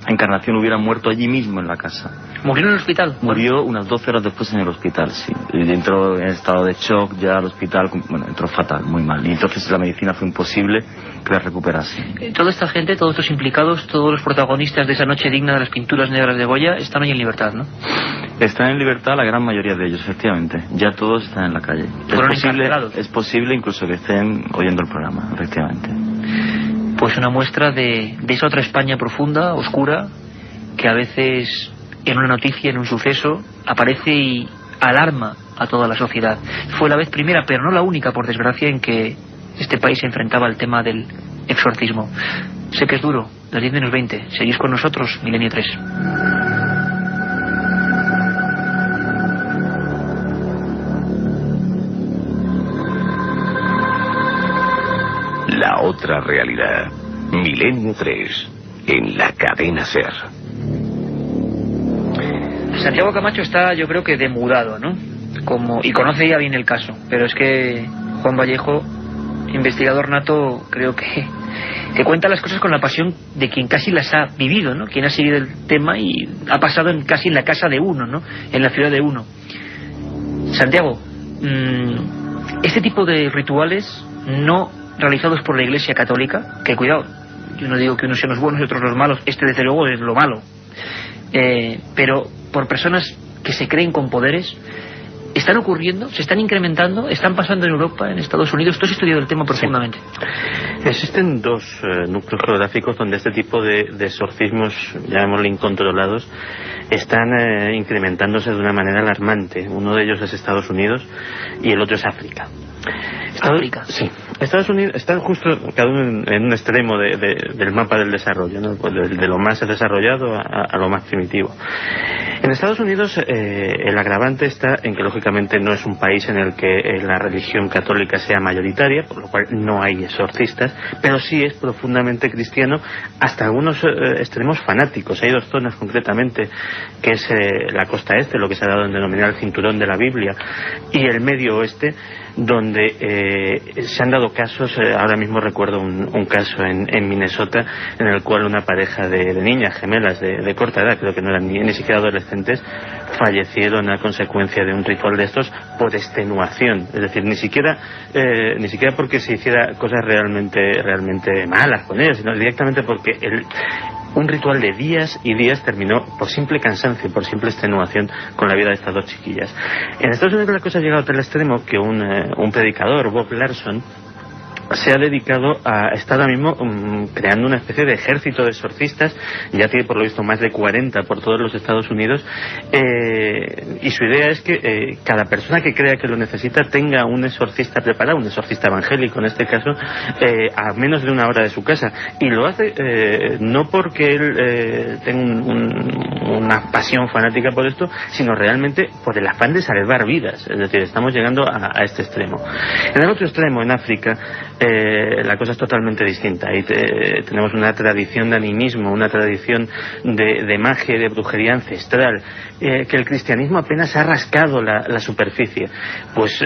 H: Encarnación hubiera muerto allí mismo en la casa.
A: ¿Murió en el hospital?
H: Murió unas 12 horas después en el hospital, sí. Y entró en estado de shock ya al hospital, bueno, entró fatal, muy mal. Y entonces la medicina fue imposible que la recuperase.
A: Toda esta gente, todos estos implicados, todos los protagonistas de esa noche digna de las pinturas negras de Goya, están hoy en libertad, ¿no?
H: Están en libertad la gran mayoría de ellos, efectivamente. Ya todos están en la calle. Es posible incluso que estén oyendo el programa, efectivamente.
A: Pues una muestra de esa otra España profunda, oscura, que a veces en una noticia, en un suceso, aparece y alarma a toda la sociedad. Fue la vez primera, pero no la única, por desgracia, en que este país se enfrentaba al tema del exorcismo. Sé que es duro, las 10 menos 20. Seguís con nosotros, Milenio 3.
D: La otra realidad. Milenio 3. En la cadena SER.
A: Santiago Camacho está, yo creo que demudado, ¿no? Y conoce ya bien el caso. Pero es que Juan Vallejo, investigador nato, creo que cuenta las cosas con la pasión de quien casi las ha vivido, ¿no? Quien ha seguido el tema y ha pasado casi en la casa de uno, ¿no? En la ciudad de uno. Santiago, este tipo de rituales no realizados por la Iglesia Católica, que cuidado, yo no digo que unos sean los buenos y otros los malos, este desde luego es lo malo, pero por personas que se creen con poderes, están ocurriendo, se están incrementando, están pasando en Europa, en Estados Unidos. Tú has estudiado el tema profundamente.
E: Sí. Existen dos núcleos geográficos donde este tipo de exorcismos, llamémosle incontrolados, están incrementándose de una manera alarmante. Uno de ellos es Estados Unidos y el otro es África.
A: África.
E: Sí. Estados Unidos está justo cada uno en un extremo del mapa del desarrollo, ¿no? Pues de lo más desarrollado a lo más primitivo. En Estados Unidos el agravante está en que lógicamente no es un país en el que la religión católica sea mayoritaria, por lo cual no hay exorcistas, pero sí es profundamente cristiano hasta algunos extremos fanáticos. Hay dos zonas concretamente, que es la costa este, lo que se ha dado en denominar el cinturón de la Biblia, y el medio oeste, donde se han dado casos. Ahora mismo recuerdo un caso en Minnesota en el cual una pareja de niñas gemelas de corta edad, creo que no eran ni siquiera adolescentes, fallecieron a consecuencia de un ritual de estos por extenuación. Es decir, ni siquiera porque se hiciera cosas realmente malas con ellos, sino directamente porque un ritual de días y días terminó por simple cansancio, por simple extenuación con la vida de estas dos chiquillas. En Estados Unidos la cosa ha llegado a tal extremo que un predicador, Bob Larson, se ha dedicado a estar ahora mismo creando una especie de ejército de exorcistas. Ya tiene por lo visto más de 40 por todos los Estados Unidos, y su idea es que cada persona que crea que lo necesita tenga un exorcista preparado, un exorcista evangélico en este caso, a menos de una hora de su casa. Y lo hace no porque él tenga una pasión fanática por esto, sino realmente por el afán de salvar vidas. Es decir, estamos llegando a este extremo. En el otro extremo, en África, la cosa es totalmente distinta. Ahí tenemos una tradición de animismo, una tradición de magia y de brujería ancestral, que el cristianismo apenas ha rascado la superficie. Pues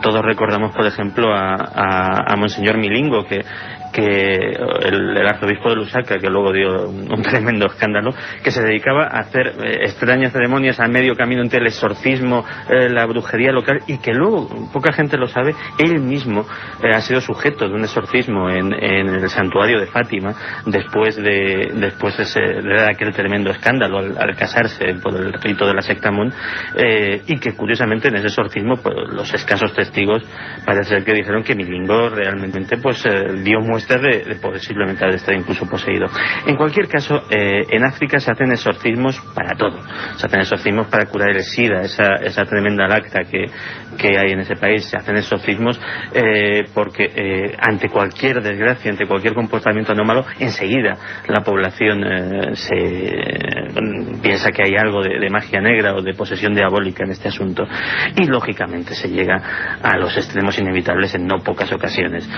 E: todos recordamos, por ejemplo, a Monseñor Milingo, que el arzobispo de Lusaka, que luego dio un tremendo escándalo, que se dedicaba a hacer extrañas ceremonias a medio camino entre el exorcismo, la brujería local, y que luego, poca gente lo sabe, él mismo ha sido sujeto de un exorcismo en el santuario de Fátima después de aquel tremendo escándalo al casarse por el rito de la secta Mon, y que curiosamente en ese exorcismo, pues, los escasos testigos parece ser que dijeron que Milingo realmente dio muestras de posiblemente haber estado incluso poseído. En cualquier caso, en África se hacen exorcismos para todo. Se hacen exorcismos para curar el SIDA, esa tremenda lacra que hay en ese país. Se hacen exorcismos porque ante cualquier desgracia, ante cualquier comportamiento anómalo, enseguida la población se piensa que hay algo de magia negra o de posesión diabólica en este asunto, y lógicamente se llega a los extremos inevitables en no pocas ocasiones.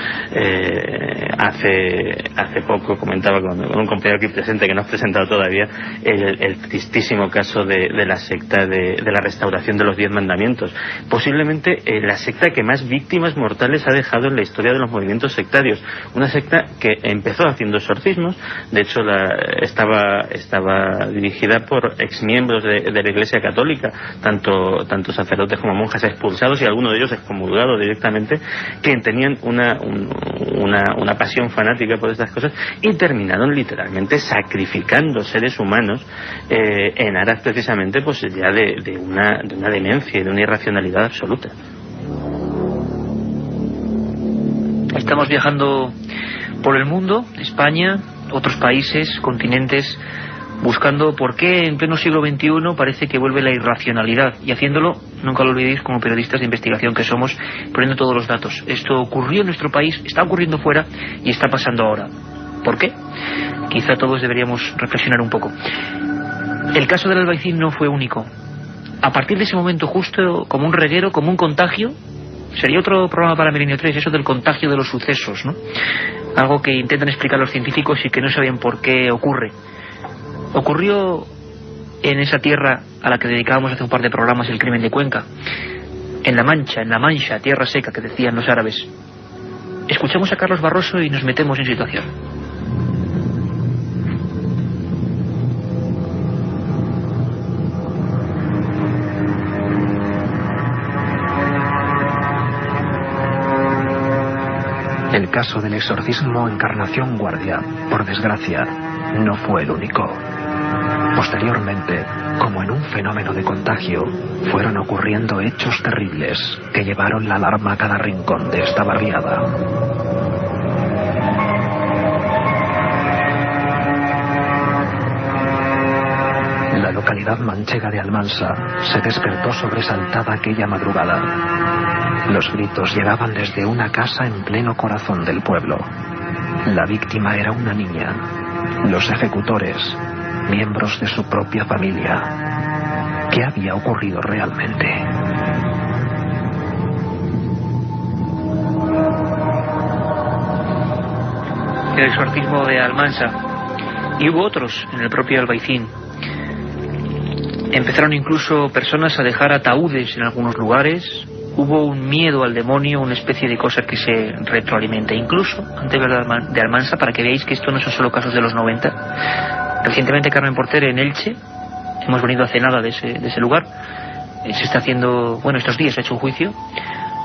E: Hace poco comentaba con un compañero aquí presente, que no has presentado todavía, el tristísimo caso de la secta de la restauración de los 10 mandamientos, posiblemente la secta que más víctimas mortales ha dejado en la historia de los movimientos sectarios, una secta que empezó haciendo exorcismos. De hecho estaba dirigida por exmiembros de la Iglesia Católica, tanto sacerdotes como monjas expulsados y algunos de ellos excomulgados directamente, que tenían una pasión fanática por estas cosas, y terminaron literalmente sacrificando seres humanos en aras precisamente pues ya de una demencia y de una irracionalidad absoluta.
A: Estamos viajando por el mundo, España, otros países, continentes, buscando por qué en pleno siglo XXI parece que vuelve la irracionalidad, y haciéndolo, nunca lo olvidéis, como periodistas de investigación que somos, poniendo todos los datos. Esto ocurrió en nuestro país, está ocurriendo fuera y está pasando ahora. ¿Por qué? Quizá todos deberíamos reflexionar un poco. El caso del Albaicín no fue único. A partir de ese momento, justo como un reguero, como un contagio, sería otro programa para Milenio 3, eso del contagio de los sucesos, ¿no? Algo que intentan explicar los científicos y que no saben por qué ocurre. Ocurrió en esa tierra a la que dedicábamos hace un par de programas, el crimen de Cuenca, en La Mancha, tierra seca, que decían los árabes. Escuchamos a Carlos Barroso y nos metemos en situación.
G: El caso del exorcismo Encarnación Guardia, por desgracia, no fue el único. Posteriormente, como en un fenómeno de contagio, fueron ocurriendo hechos terribles que llevaron la alarma a cada rincón de esta barriada. La localidad manchega de Almansa se despertó sobresaltada aquella madrugada. Los gritos llegaban desde una casa en pleno corazón del pueblo. La víctima era una niña. Los ejecutores, miembros de su propia familia. ¿Qué había ocurrido realmente?
A: El exorcismo de Almansa. Y hubo otros en el propio Albaicín. Empezaron incluso personas a dejar ataúdes en algunos lugares. Hubo un miedo al demonio, una especie de cosa que se retroalimenta. Incluso, antes de Almansa, para que veáis que esto no son solo casos de los 90, recientemente Carmen Porter en Elche, hemos venido hace nada de ese lugar, se está haciendo, bueno, estos días se ha hecho un juicio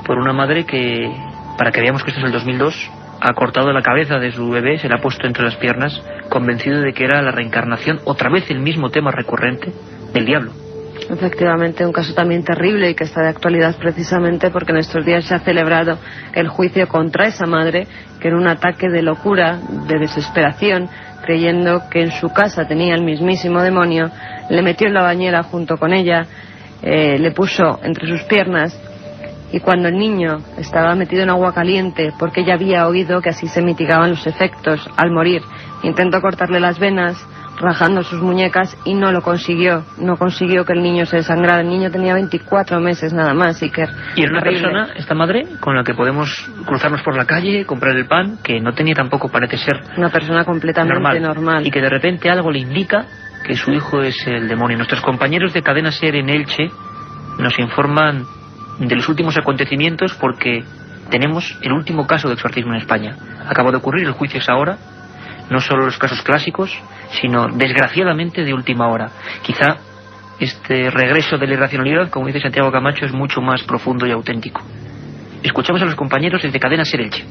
A: por una madre que, para que veamos que esto es el 2002, ha cortado la cabeza de su bebé, se la ha puesto entre las piernas, convencido de que era la reencarnación, otra vez el mismo tema recurrente, del diablo.
B: Efectivamente, un caso también terrible y que está de actualidad precisamente porque en estos días se ha celebrado el juicio contra esa madre que en un ataque de locura, de desesperación, creyendo que en su casa tenía el mismísimo demonio, le metió en la bañera junto con ella, le puso entre sus piernas, y cuando el niño estaba metido en agua caliente, porque ella había oído que así se mitigaban los efectos al morir, intentó cortarle las venas, rajando sus muñecas, y no lo consiguió. No consiguió que el niño se desangrara. El niño tenía 24 meses nada más, Iker.
A: Y era una persona, esta madre, con la que podemos cruzarnos por la calle, comprar el pan, que no tenía tampoco, parece ser,
B: una persona completamente normal.
A: Y que de repente algo le indica que su hijo es el demonio. Nuestros compañeros de Cadena SER en Elche nos informan de los últimos acontecimientos, porque tenemos el último caso de exorcismo en España. Acaba de ocurrir, el juicio es ahora. No solo los casos clásicos, sino desgraciadamente de última hora. Quizá este regreso de la irracionalidad, como dice Santiago Camacho, es mucho más profundo y auténtico. Escuchamos a los compañeros desde Cadena SER Elche.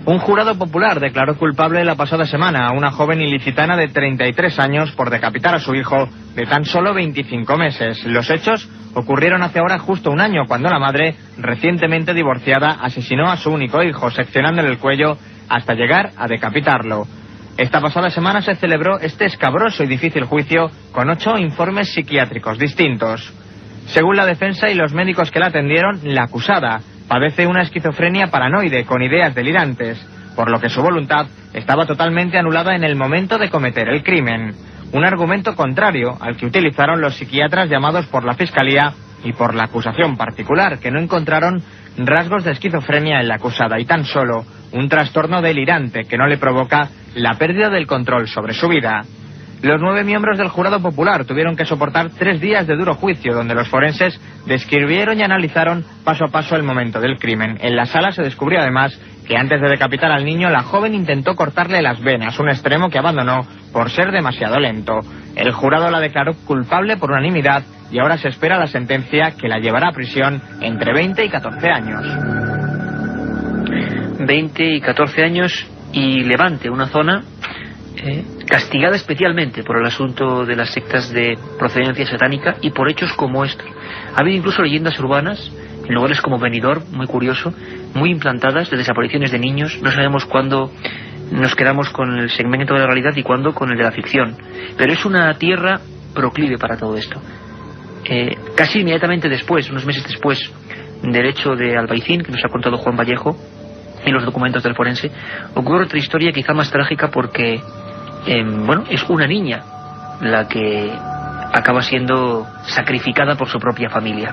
J: Un jurado popular declaró culpable la pasada semana a una joven ilicitana de 33 años por decapitar a su hijo de tan solo 25 meses. Los hechos ocurrieron hace ahora justo un año, cuando la madre, recientemente divorciada, asesinó a su único hijo, seccionándole el cuello hasta llegar a decapitarlo. Esta pasada semana se celebró este escabroso y difícil juicio con 8 informes psiquiátricos distintos. Según la defensa y los médicos que la atendieron, la acusada padece una esquizofrenia paranoide con ideas delirantes, por lo que su voluntad estaba totalmente anulada en el momento de cometer el crimen. un argumento contrario al que utilizaron los psiquiatras llamados por la Fiscalía y por la acusación particular, que no encontraron rasgos de esquizofrenia en la acusada y tan solo un trastorno delirante que no le provoca la pérdida del control sobre su vida. Los 9 miembros del jurado popular tuvieron que soportar 3 días de duro juicio, donde los forenses describieron y analizaron paso a paso el momento del crimen. En la sala se descubrió además que antes de decapitar al niño, la joven intentó cortarle las venas, un extremo que abandonó por ser demasiado lento. El jurado la declaró culpable por unanimidad y ahora se espera la sentencia que la llevará a prisión entre 20 y 14 años.
A: 20 y 14 años y Levante, una zona castigada especialmente por el asunto de las sectas de procedencia satánica y por hechos como estos. Ha habido incluso leyendas urbanas en lugares como Benidorm, muy curioso, muy implantadas, de desapariciones de niños. No sabemos cuándo nos quedamos con el segmento de la realidad y cuándo con el de la ficción, pero es una tierra proclive para todo esto. Casi inmediatamente después, unos meses después del hecho de Albaicín, que nos ha contado Juan Vallejo en los documentos del forense, ocurre otra historia quizá más trágica porque es una niña la que acaba siendo sacrificada por su propia familia.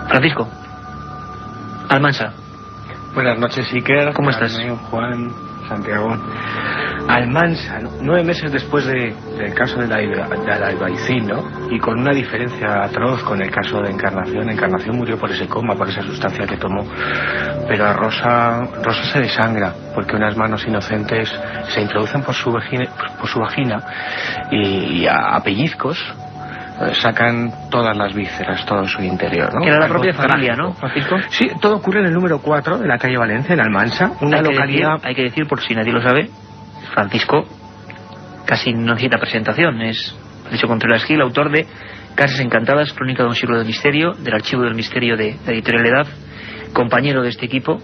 A: Francisco Almansa.
K: Buenas noches, Iker.
A: ¿Cómo estás?
K: Juan, Santiago. Almansa, 9 meses después del caso del Albaicín, ¿no? Y con una diferencia atroz con el caso de Encarnación. Encarnación murió por ese coma, por esa sustancia que tomó. Pero a Rosa se desangra porque unas manos inocentes se introducen por su vagina y a pellizcos sacan todas las vísceras, todo su interior, ¿no?
A: Que era la propia familia, ¿no, Francisco?
K: Sí, todo ocurre en el número 4 de la calle Valencia, en Almansa, una localidad...
A: Hay que decir, por si nadie lo sabe, Francisco casi no necesita presentación, es Francisco Contreras Gil, autor de Casas Encantadas, Crónica de un siglo de misterio, del Archivo del Misterio de la Editorial Edad, compañero de este equipo,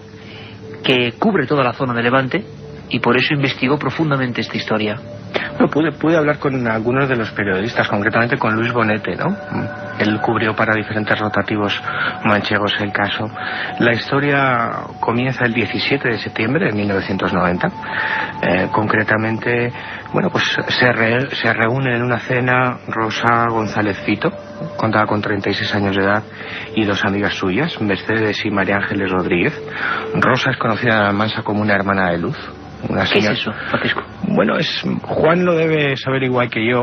A: que cubre toda la zona de Levante y por eso investigó profundamente esta historia.
K: Bueno, pude hablar con algunos de los periodistas, concretamente con Luis Bonete, ¿no? Él cubrió para diferentes rotativos manchegos el caso. La historia comienza el 17 de septiembre de 1990. Concretamente, pues se reúnen en una cena Rosa González Fito, contaba con 36 años de edad, y 2 amigas suyas, Mercedes y María Ángeles Rodríguez. Rosa es conocida en Almansa como una hermana de luz.
A: ¿Qué es eso, Francisco?
K: Bueno, Juan lo debe saber igual que yo.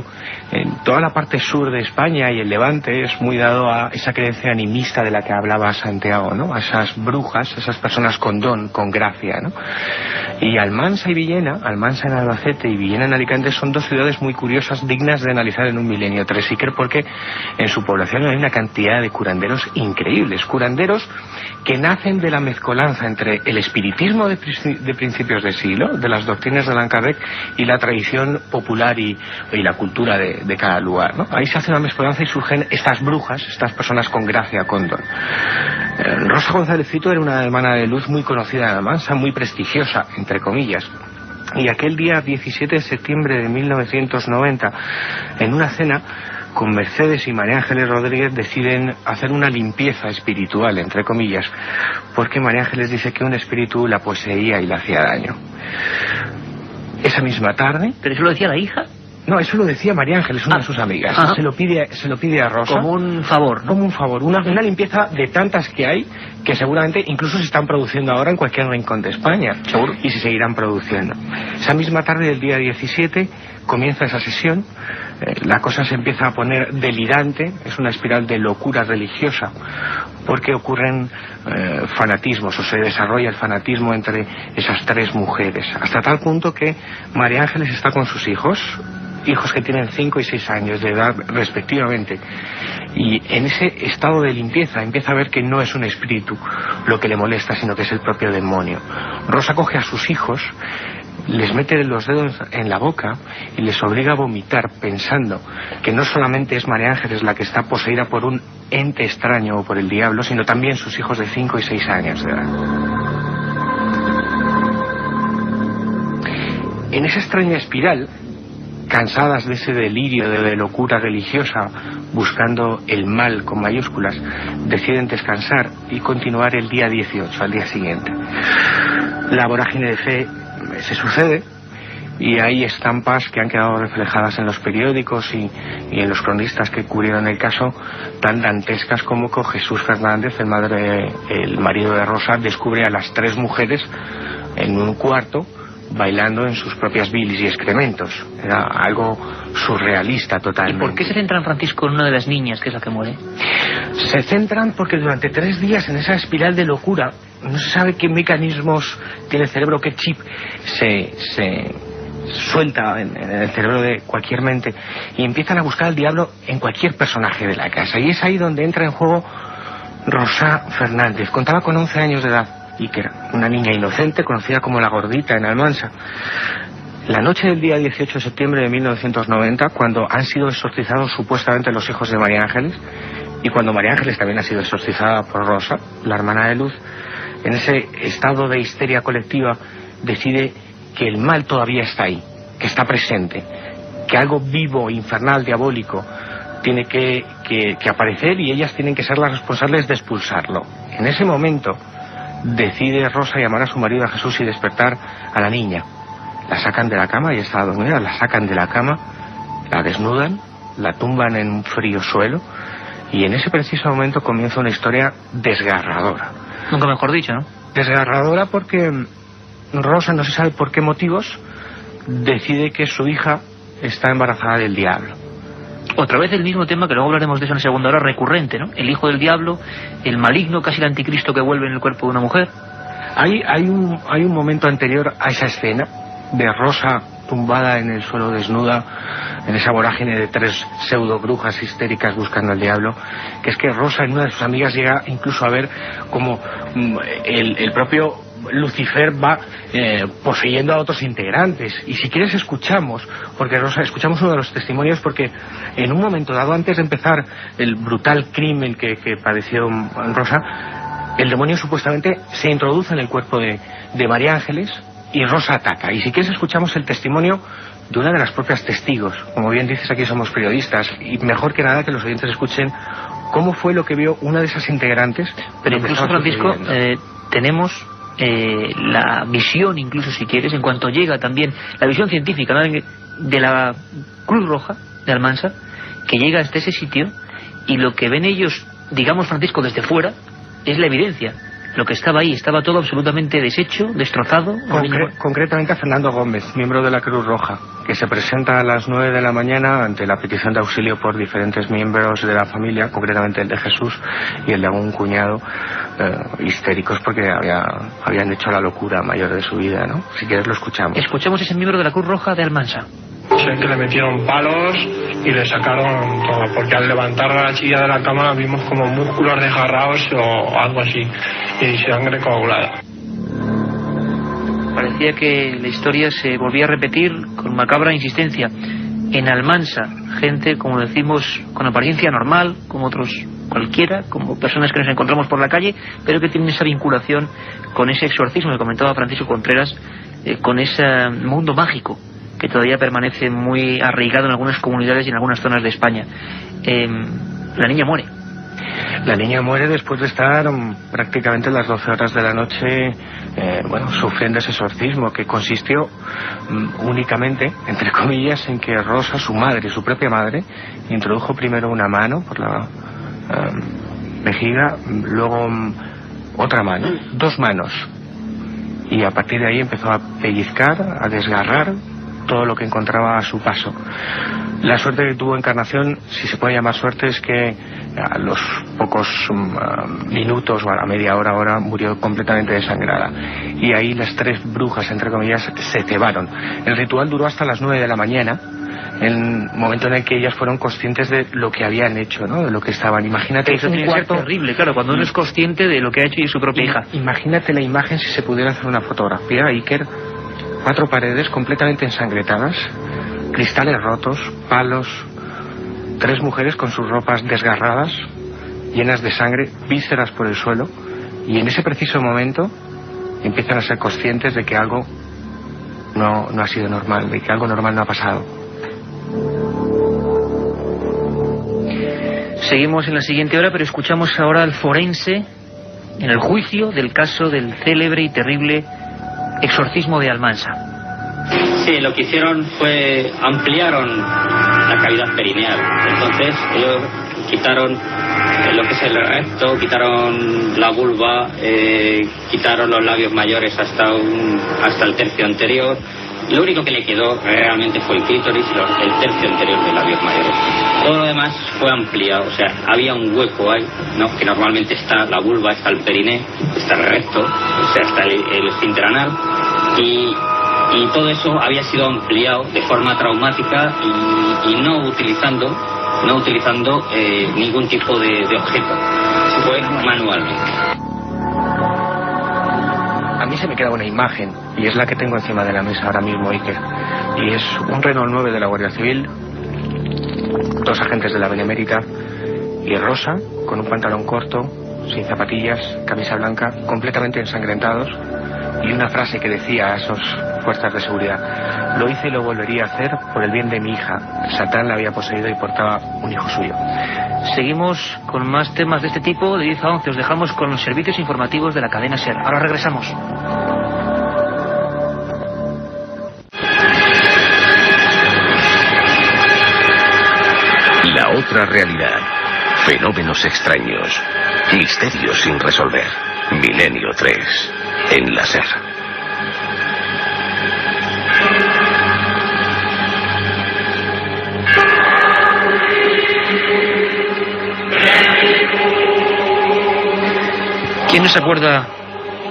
K: En toda la parte sur de España y el Levante es muy dado a esa creencia animista de la que hablaba Santiago, ¿no? A esas brujas, esas personas con don, con gracia, ¿no? Y Almansa y Villena, Almansa en Albacete y Villena en Alicante, son 2 ciudades muy curiosas, dignas de analizar en un milenio 3, Iker, porque en su población hay una cantidad de curanderos increíbles, curanderos que nacen de la mezcolanza entre el espiritismo de principios de siglo, de las doctrinas de Allan Kardec, y la tradición popular y la cultura de cada lugar, ¿no? Ahí se hace una mezcolanza y surgen estas brujas, estas personas con gracia, con don. Rosa González Fito era una hermana de luz muy conocida en Almansa, muy prestigiosa, entre comillas. Y aquel día 17 de septiembre de 1990, en una cena, con Mercedes y María Ángeles Rodríguez deciden hacer una limpieza espiritual, entre comillas, porque María Ángeles dice que un espíritu la poseía y le hacía daño. Esa misma tarde...
A: ¿Pero eso lo decía la hija?
K: No, eso lo decía María Ángeles, una de sus amigas. Se lo pide a Rosa.
A: Como un favor, ¿no?
K: Como un favor. Una limpieza de tantas que hay, que seguramente incluso se están produciendo ahora en cualquier rincón de España.
A: Seguro.
K: Y se seguirán produciendo. Esa misma tarde del día 17 comienza esa sesión. La cosa se empieza a poner delirante. Es una espiral de locura religiosa, porque ocurren fanatismos, o se desarrolla el fanatismo entre esas 3 mujeres, hasta tal punto que María Ángeles está con sus hijos que tienen 5 y 6 años de edad respectivamente, y en ese estado de limpieza empieza a ver que no es un espíritu lo que le molesta, sino que es el propio demonio. Rosa coge a sus hijos, les mete los dedos en la boca y les obliga a vomitar, pensando que no solamente es María Ángeles la que está poseída por un ente extraño o por el diablo, sino también sus hijos de 5 y 6 años de edad. En esa extraña espiral, cansadas de ese delirio de locura religiosa, buscando el mal con mayúsculas, deciden descansar y continuar el día 18, al día siguiente. La vorágine de fe se sucede y hay estampas que han quedado reflejadas en los periódicos y en los cronistas que cubrieron el caso, tan dantescas como que Jesús Fernández, el marido de Rosa, descubre a las 3 mujeres en un cuarto bailando en sus propias bilis y excrementos. Era algo surrealista totalmente.
A: ¿Y por qué se centran, Francisco, en una de las niñas, que es la que muere?
K: Se centran porque durante 3 días en esa espiral de locura no se sabe qué mecanismos tiene el cerebro, qué chip se suelta en el cerebro de cualquier mente, y empiezan a buscar al diablo en cualquier personaje de la casa, y es ahí donde entra en juego Rosa Fernández. Contaba con 11 años de edad y que era una niña inocente conocida como la Gordita en Almansa. La noche del día 18 de septiembre de 1990, cuando han sido exorcizados supuestamente los hijos de María Ángeles, y cuando María Ángeles también ha sido exorcizada por Rosa, la hermana de Luz, en ese estado de histeria colectiva decide que el mal todavía está ahí, que está presente, que algo vivo, infernal, diabólico tiene que aparecer, y ellas tienen que ser las responsables de expulsarlo. En ese momento decide Rosa llamar a su marido, a Jesús, y despertar a la niña. La sacan de la cama, ella estaba dormida, la sacan de la cama, la desnudan, la tumban en un frío suelo, y en ese preciso momento comienza una historia desgarradora.
A: Nunca mejor dicho, ¿no?
K: Desgarradora porque Rosa, no se sabe por qué motivos, decide que su hija está embarazada del diablo.
A: Otra vez el mismo tema, que luego hablaremos de eso en segunda hora, recurrente, ¿no? El hijo del diablo, el maligno, casi el anticristo que vuelve en el cuerpo de una mujer.
K: Hay un momento anterior a esa escena de Rosa tumbada en el suelo desnuda, en esa vorágine de 3 pseudo brujas histéricas buscando al diablo, que es que Rosa, en una de sus amigas, llega incluso a ver como el propio Lucifer va poseyendo a otros integrantes. Y si quieres escuchamos, porque Rosa, escuchamos uno de los testimonios, porque en un momento dado, antes de empezar el brutal crimen que padeció Rosa, el demonio supuestamente se introduce en el cuerpo de María Ángeles, y Rosa ataca. Y si quieres escuchamos el testimonio de una de las propias testigos. Como bien dices, aquí somos periodistas, y mejor que nada que los oyentes escuchen cómo fue lo que vio una de esas integrantes.
A: Pero incluso, Francisco, tenemos la visión, incluso si quieres, en cuanto llega también la visión científica, ¿no?, de la Cruz Roja de Almansa, que llega hasta ese sitio, y lo que ven ellos, digamos, Francisco, desde fuera, es la evidencia. Lo que estaba ahí estaba todo absolutamente deshecho, destrozado.
K: Concretamente a Fernando Gómez, miembro de la Cruz Roja, que se presenta a las 9 de la mañana ante la petición de auxilio por diferentes miembros de la familia, concretamente el de Jesús y el de algún cuñado, histéricos porque habían hecho la locura mayor de su vida, ¿no? Si quieres lo escuchamos.
A: Escuchamos ese miembro de la Cruz Roja de Almansa.
L: Sé que le metieron palos y le sacaron todo, porque al levantar a la chica de la cama vimos como músculos desgarrados o algo así, y sangre coagulada.
A: Parecía que la historia se volvía a repetir con macabra insistencia. En Almansa, gente, como decimos, con apariencia normal, como otros cualquiera, como personas que nos encontramos por la calle, pero que tienen esa vinculación con ese exorcismo que comentaba Francisco Contreras, con ese mundo mágico que todavía permanece muy arraigado en algunas comunidades y en algunas zonas de España. La niña muere.
K: La niña muere después de estar prácticamente las 12 horas de la noche sufriendo ese exorcismo, que consistió únicamente, entre comillas, en que Rosa, su madre, su propia madre, introdujo primero una mano por la vejiga, luego otra mano, 2 manos, y a partir de ahí empezó a pellizcar, a desgarrar todo lo que encontraba a su paso. La suerte que tuvo Encarnación, si se puede llamar suerte, es que a los pocos minutos o a la media hora murió completamente desangrada, y ahí las 3 brujas, entre comillas, se cebaron. El ritual duró hasta las 9 de la mañana, el momento en el que ellas fueron conscientes de lo que habían hecho, ¿no?, de lo que estaban. Imagínate,
A: eso tiene que ser terrible, claro, cuando uno es consciente de lo que ha hecho y su propia hija.
K: Imagínate la imagen si se pudiera hacer una fotografía, Iker. 4 paredes completamente ensangrentadas, cristales rotos, palos, 3 mujeres con sus ropas desgarradas, llenas de sangre, vísceras por el suelo, y en ese preciso momento empiezan a ser conscientes de que algo no ha sido normal, de que algo normal no ha pasado.
A: Seguimos en la siguiente hora, pero escuchamos ahora al forense en el juicio del caso del célebre y terrible exorcismo de Almansa.
M: Sí, lo que hicieron fue ampliaron la cavidad perineal. Entonces ellos quitaron lo que es el recto, quitaron la vulva, quitaron los labios mayores hasta el tercio anterior. Lo único que le quedó realmente fue el clítoris y el tercio anterior de labios mayores. Todo lo demás fue ampliado, o sea, había un hueco ahí, ¿no? Que normalmente está la vulva, está el periné, está el recto, o sea, está el esfínter anal, y todo eso había sido ampliado de forma traumática y no utilizando ningún tipo de objeto. Fue manualmente.
K: A mí se me queda una imagen, y es la que tengo encima de la mesa ahora mismo, Iker. Y es un Renault 9 de la Guardia Civil, 2 agentes de la Benemérita, y Rosa, con un pantalón corto, sin zapatillas, camisa blanca, completamente ensangrentados, y una frase que decía a esos fuerzas de seguridad: lo hice y lo volvería a hacer por el bien de mi hija. Satán la había poseído y portaba un hijo suyo.
A: Seguimos con más temas de este tipo. De 10 a 11 os dejamos con los servicios informativos de la cadena SER. Ahora regresamos.
D: La otra realidad. Fenómenos extraños. Misterios sin resolver. Milenio 3. En la SER.
A: ¿Quién no se acuerda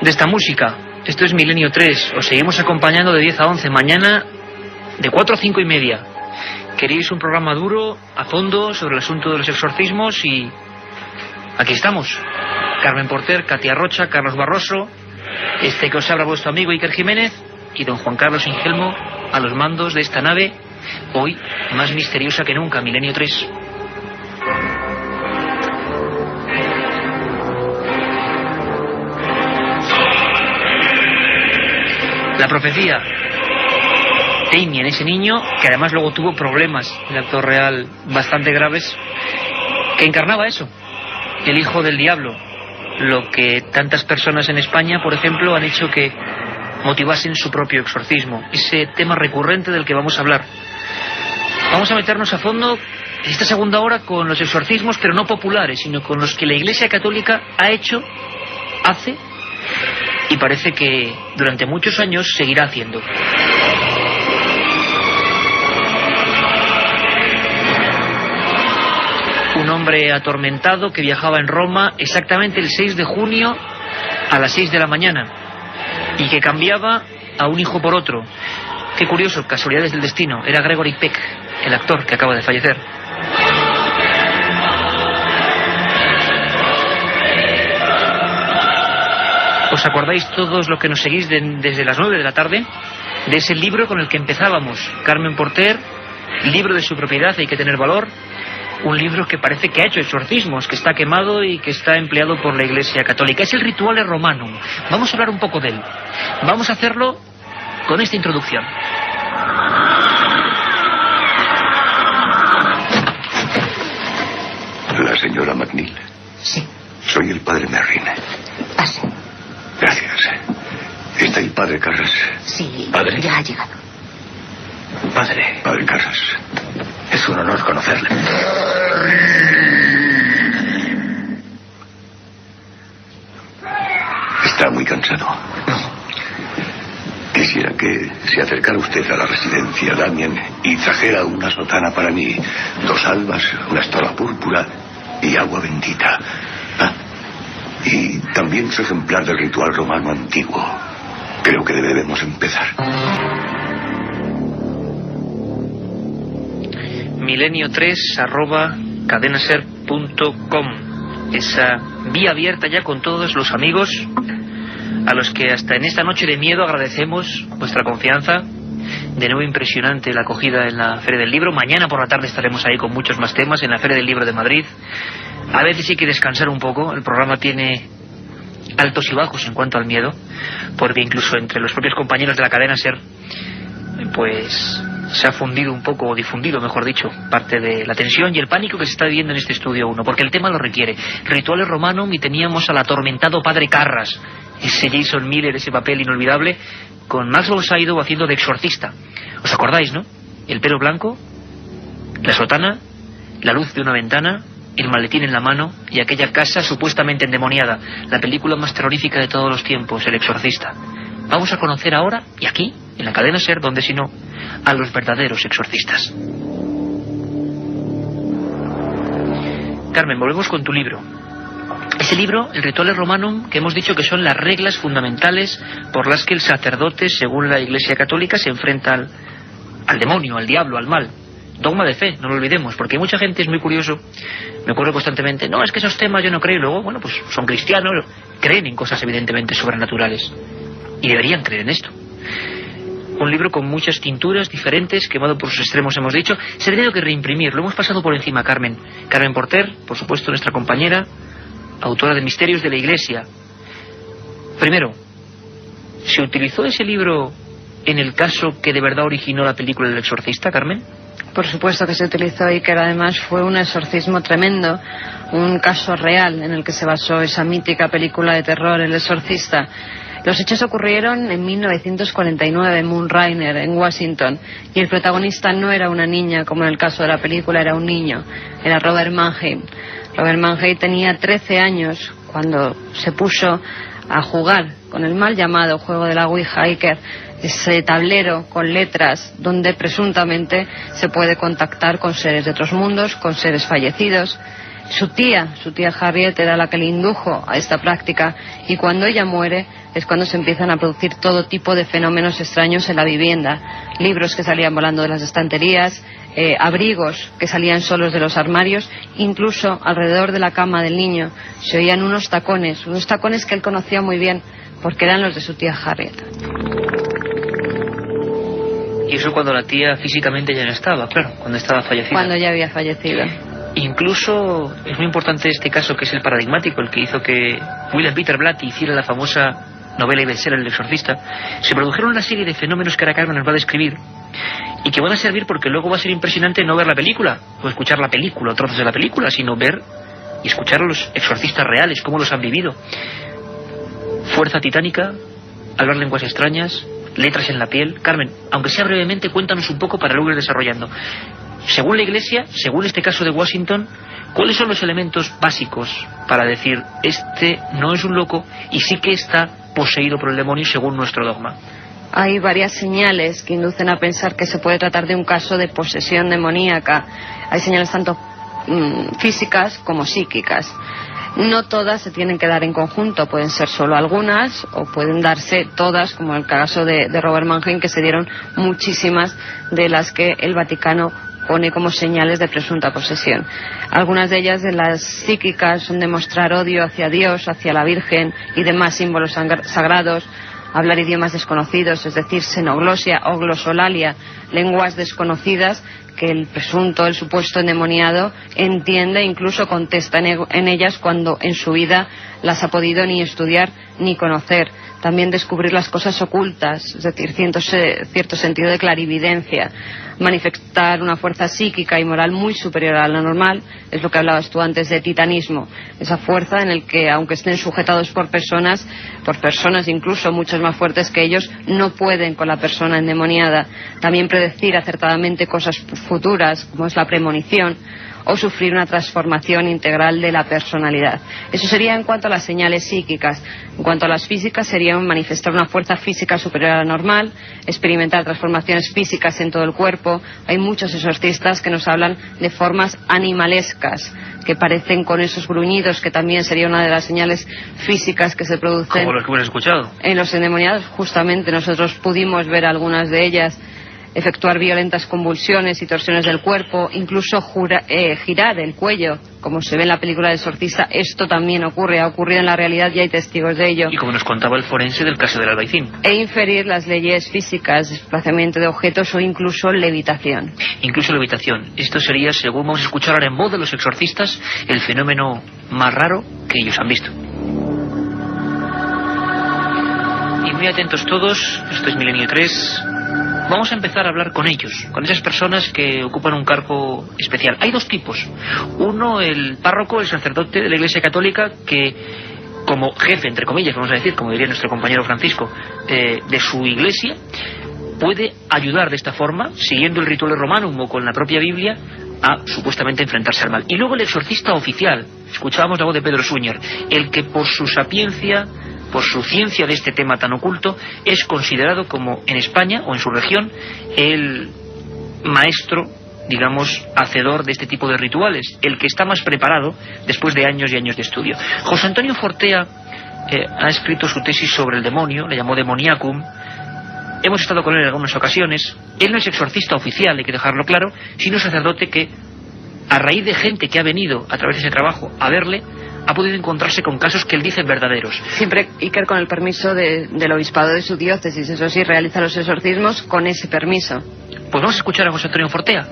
A: de esta música? Esto es Milenio 3. Os seguimos acompañando de 10 a 11. Mañana de 4 a 5 y media. Queréis un programa duro, a fondo, sobre el asunto de los exorcismos, y aquí estamos. Carmen Porter, Katia Rocha, Carlos Barroso, que os habla vuestro amigo Iker Jiménez, y don Juan Carlos Ingelmo a los mandos de esta nave, hoy más misteriosa que nunca, Milenio 3. La profecía. Damien, ese niño, que además luego tuvo problemas de actor real bastante graves, que encarnaba eso, el hijo del diablo, lo que tantas personas en España, por ejemplo, han hecho que motivasen su propio exorcismo, ese tema recurrente del que vamos a hablar. Vamos a meternos a fondo esta segunda hora con los exorcismos, pero no populares, sino con los que la Iglesia Católica ha hecho, hace, y parece que durante muchos años seguirá haciendo. Un hombre atormentado que viajaba en Roma exactamente el 6 de junio a las 6 de la mañana y que cambiaba a un hijo por otro. Qué curioso, casualidades del destino. Era Gregory Peck, el actor que acaba de fallecer. ¿Os acordáis todos los que nos seguís desde las 9 de la tarde? De ese libro con el que empezábamos, Carmen Porter, libro de su propiedad, Hay que tener valor. Un libro que parece que ha hecho exorcismos, que está quemado y que está empleado por la Iglesia Católica. Es el Rituale Romanum. Vamos a hablar un poco de él. Vamos a hacerlo con esta introducción.
F: ¿La señora McNeil?
N: Sí.
F: Soy el padre Merrin.
N: Pase.
F: Gracias. ¿Está el padre Carras?
N: Sí,
F: ¿Padre?
N: Ya ha llegado.
F: Padre. Padre Carras. Es un honor conocerle. ¿Está muy cansado? Quisiera que se acercara usted a la residencia, Damien, y trajera una sotana para mí, 2 albas, una estola púrpura y agua bendita. Ah, y también su ejemplar del ritual romano antiguo. Creo que debemos empezar.
A: milenio3@cadenaser.com. Esa vía abierta ya con todos los amigos a los que hasta en esta noche de miedo agradecemos vuestra confianza. De nuevo impresionante la acogida en la Feria del Libro. Mañana por la tarde estaremos ahí con muchos más temas en la Feria del Libro de Madrid. A veces hay que descansar un poco. El programa tiene altos y bajos en cuanto al miedo, porque incluso entre los propios compañeros de la cadena SER pues se ha fundido un poco, o difundido mejor dicho, parte de la tensión y el pánico que se está viviendo en este estudio 1, porque el tema lo requiere. Rituales Romanum, y teníamos al atormentado padre Carras, ese Jason Miller, ese papel inolvidable, con Maxwell Saido haciendo de exorcista. ¿Os acordáis, no? El pelo blanco, la sotana, la luz de una ventana, el maletín en la mano y aquella casa supuestamente endemoniada. La película más terrorífica de todos los tiempos, El exorcista. Vamos a conocer ahora, y aquí, en la cadena SER, donde si no, a los verdaderos exorcistas. Carmen, volvemos con tu libro. Ese libro, el Rituale Romanum, que hemos dicho que son las reglas fundamentales por las que el sacerdote, según la Iglesia Católica, se enfrenta al demonio, al diablo, al mal. Dogma de fe, no lo olvidemos, porque mucha gente es muy curioso, me ocurre constantemente, no, es que esos temas yo no creo, y luego, bueno, pues son cristianos, creen en cosas evidentemente sobrenaturales, y deberían creer en esto. Un libro con muchas tinturas diferentes, quemado por sus extremos, hemos dicho, se ha tenido que reimprimir, lo hemos pasado por encima, Carmen Porter, por supuesto nuestra compañera, autora de Misterios de la Iglesia. Primero, ¿se utilizó ese libro en el caso que de verdad originó la película del exorcista, Carmen?
B: Por supuesto que se utilizó, y que además fue un exorcismo tremendo, un caso real en el que se basó esa mítica película de terror, El exorcista. Los hechos ocurrieron en 1949 en Mount Rainier, en Washington, y el protagonista no era una niña como en el caso de la película, era un niño, era Robert Mannheim. Robert Mannheim tenía 13 años cuando se puso a jugar con el mal llamado juego de la Ouija, ese tablero con letras donde presuntamente se puede contactar con seres de otros mundos, con seres fallecidos. Su tía Harriet era la que le indujo a esta práctica, y cuando ella muere es cuando se empiezan a producir todo tipo de fenómenos extraños en la vivienda. Libros que salían volando de las estanterías, abrigos que salían solos de los armarios, incluso alrededor de la cama del niño se oían unos tacones que él conocía muy bien porque eran los de su tía Harriet.
A: Y eso cuando la tía físicamente ya no estaba, claro, cuando estaba fallecida.
B: Cuando ya había fallecido.
A: Incluso es muy importante este caso, que es el paradigmático, el que hizo que William Peter Blatty hiciera la famosa novela y bestseller El exorcista. Se produjeron una serie de fenómenos que ahora Carmen nos va a describir y que van a servir porque luego va a ser impresionante no ver la película o escuchar la película o trozos de la película, sino ver y escuchar a los exorcistas reales, cómo los han vivido. Fuerza titánica, hablar lenguas extrañas, letras en la piel. Carmen, aunque sea brevemente, cuéntanos un poco para luego ir desarrollando. Según la Iglesia, según este caso de Washington, ¿cuáles son los elementos básicos para decir este no es un loco y sí que está poseído por el demonio según nuestro dogma?
B: Hay varias señales que inducen a pensar que se puede tratar de un caso de posesión demoníaca. Hay señales tanto físicas como psíquicas. No todas se tienen que dar en conjunto, pueden ser solo algunas o pueden darse todas, como el caso de Robert Mannheim, que se dieron muchísimas de las que el Vaticano pone como señales de presunta posesión. Algunas de ellas, de las psíquicas, son demostrar odio hacia Dios, hacia la Virgen y demás símbolos sagrados, hablar idiomas desconocidos, es decir, xenoglosia o glosolalia, lenguas desconocidas que el supuesto endemoniado entiende e incluso contesta en ellas cuando en su vida las ha podido ni estudiar ni conocer. También descubrir las cosas ocultas, es decir, cierto sentido de clarividencia. Manifestar una fuerza psíquica y moral muy superior a la normal, es lo que hablabas tú antes de titanismo. Esa fuerza en el que, aunque estén sujetados por personas incluso muchos más fuertes que ellos, no pueden con la persona endemoniada. También predecir acertadamente cosas futuras, como es la premonición, o sufrir una transformación integral de la personalidad. Eso sería en cuanto a las señales psíquicas. En cuanto a las físicas, serían manifestar una fuerza física superior a la normal, experimentar transformaciones físicas en todo el cuerpo. Hay muchos exorcistas que nos hablan de formas animalescas, que parecen con esos gruñidos, que también sería una de las señales físicas que se producen.
A: Como los que hemos escuchado.
B: En los endemoniados, justamente, nosotros pudimos ver algunas de ellas. Efectuar violentas convulsiones y torsiones del cuerpo, incluso girar el cuello, como se ve en la película del exorcista. Esto también ha ocurrido en la realidad y hay testigos de ello.
A: Y como nos contaba el forense del caso del Albaicín.
B: E inferir las leyes físicas, desplazamiento de objetos o incluso levitación.
A: Incluso levitación. Esto sería, según vamos a escuchar ahora en voz de los exorcistas, el fenómeno más raro que ellos han visto. Y muy atentos todos, esto es Milenio 3. Vamos a empezar a hablar con ellos, con esas personas que ocupan un cargo especial. Hay dos tipos. Uno, el párroco, el sacerdote de la Iglesia Católica, que como jefe, entre comillas, vamos a decir, como diría nuestro compañero Francisco, de su iglesia, puede ayudar de esta forma, siguiendo el Rituale Romanum o con la propia Biblia, a supuestamente enfrentarse al mal. Y luego el exorcista oficial, escuchábamos la voz de Pedro Suñer, el que por su sapiencia, por su ciencia de este tema tan oculto, es considerado como en España o en su región el maestro, digamos, hacedor de este tipo de rituales, el que está más preparado después de años y años de estudio. José Antonio Fortea ha escrito su tesis sobre el demonio, le llamó Demoniacum. Hemos estado con él en algunas ocasiones. Él no es exorcista oficial, hay que dejarlo claro, sino sacerdote que, a raíz de gente que ha venido a través de ese trabajo a verle, ha podido encontrarse con casos que él dice verdaderos.
B: Siempre, Iker, con el permiso del obispado de su diócesis, eso sí, realiza los exorcismos con ese permiso.
A: Pues vamos a escuchar a José Antonio Fortea.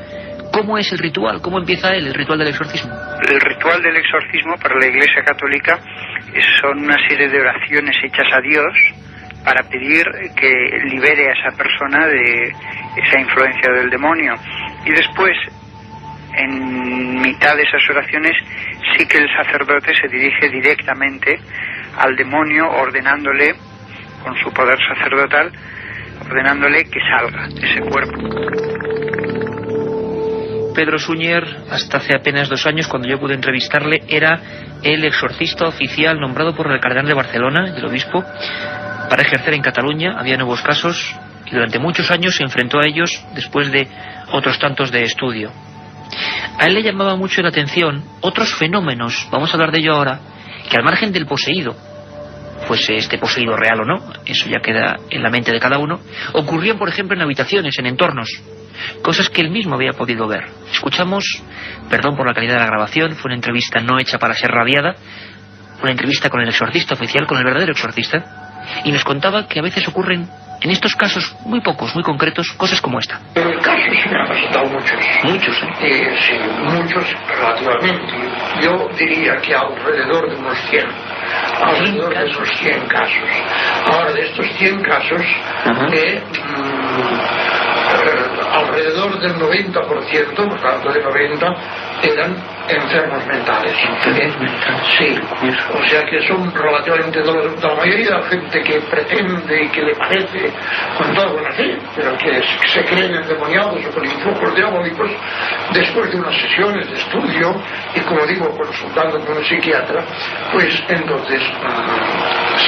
A: ¿Cómo es el ritual? ¿Cómo empieza él, el ritual del exorcismo?
N: El ritual del exorcismo para la Iglesia Católica son una serie de oraciones hechas a Dios para pedir que libere a esa persona de esa influencia del demonio. Y después, en mitad de esas oraciones, sí que el sacerdote se dirige directamente al demonio, ordenándole, con su poder sacerdotal, ordenándole que salga de ese cuerpo.
A: Pedro Suñer, hasta hace apenas 2 años, cuando yo pude entrevistarle, era el exorcista oficial nombrado por el cardenal de Barcelona, el obispo, para ejercer en Cataluña. Había nuevos casos y durante muchos años se enfrentó a ellos después de otros tantos de estudio. A él le llamaba mucho la atención otros fenómenos, vamos a hablar de ello ahora, que al margen del poseído, fuese este poseído real o no, eso ya queda en la mente de cada uno, ocurrían por ejemplo en habitaciones, en entornos, cosas que él mismo había podido ver. Escuchamos, perdón por la calidad de la grabación, fue una entrevista no hecha para ser radiada, una entrevista con el exorcista oficial, con el verdadero exorcista, y nos contaba que a veces ocurren, en estos casos muy pocos, muy concretos, cosas como esta.
C: Casos me han presentado muchos.
A: Muchos,
C: sí, muchos relativamente. Yo diría que alrededor de unos 100. Alrededor de unos 100 casos. Ahora, de estos 100 casos, alrededor del 90%, por tanto de 90, eran enfermos mentales. Sí, o sea que son relativamente de la mayoría de la gente que pretende y que le parece con toda buena fe, pero que se creen endemoniados o con influjos diabólicos, después de unas sesiones de estudio y, como digo, consultando con un psiquiatra, pues entonces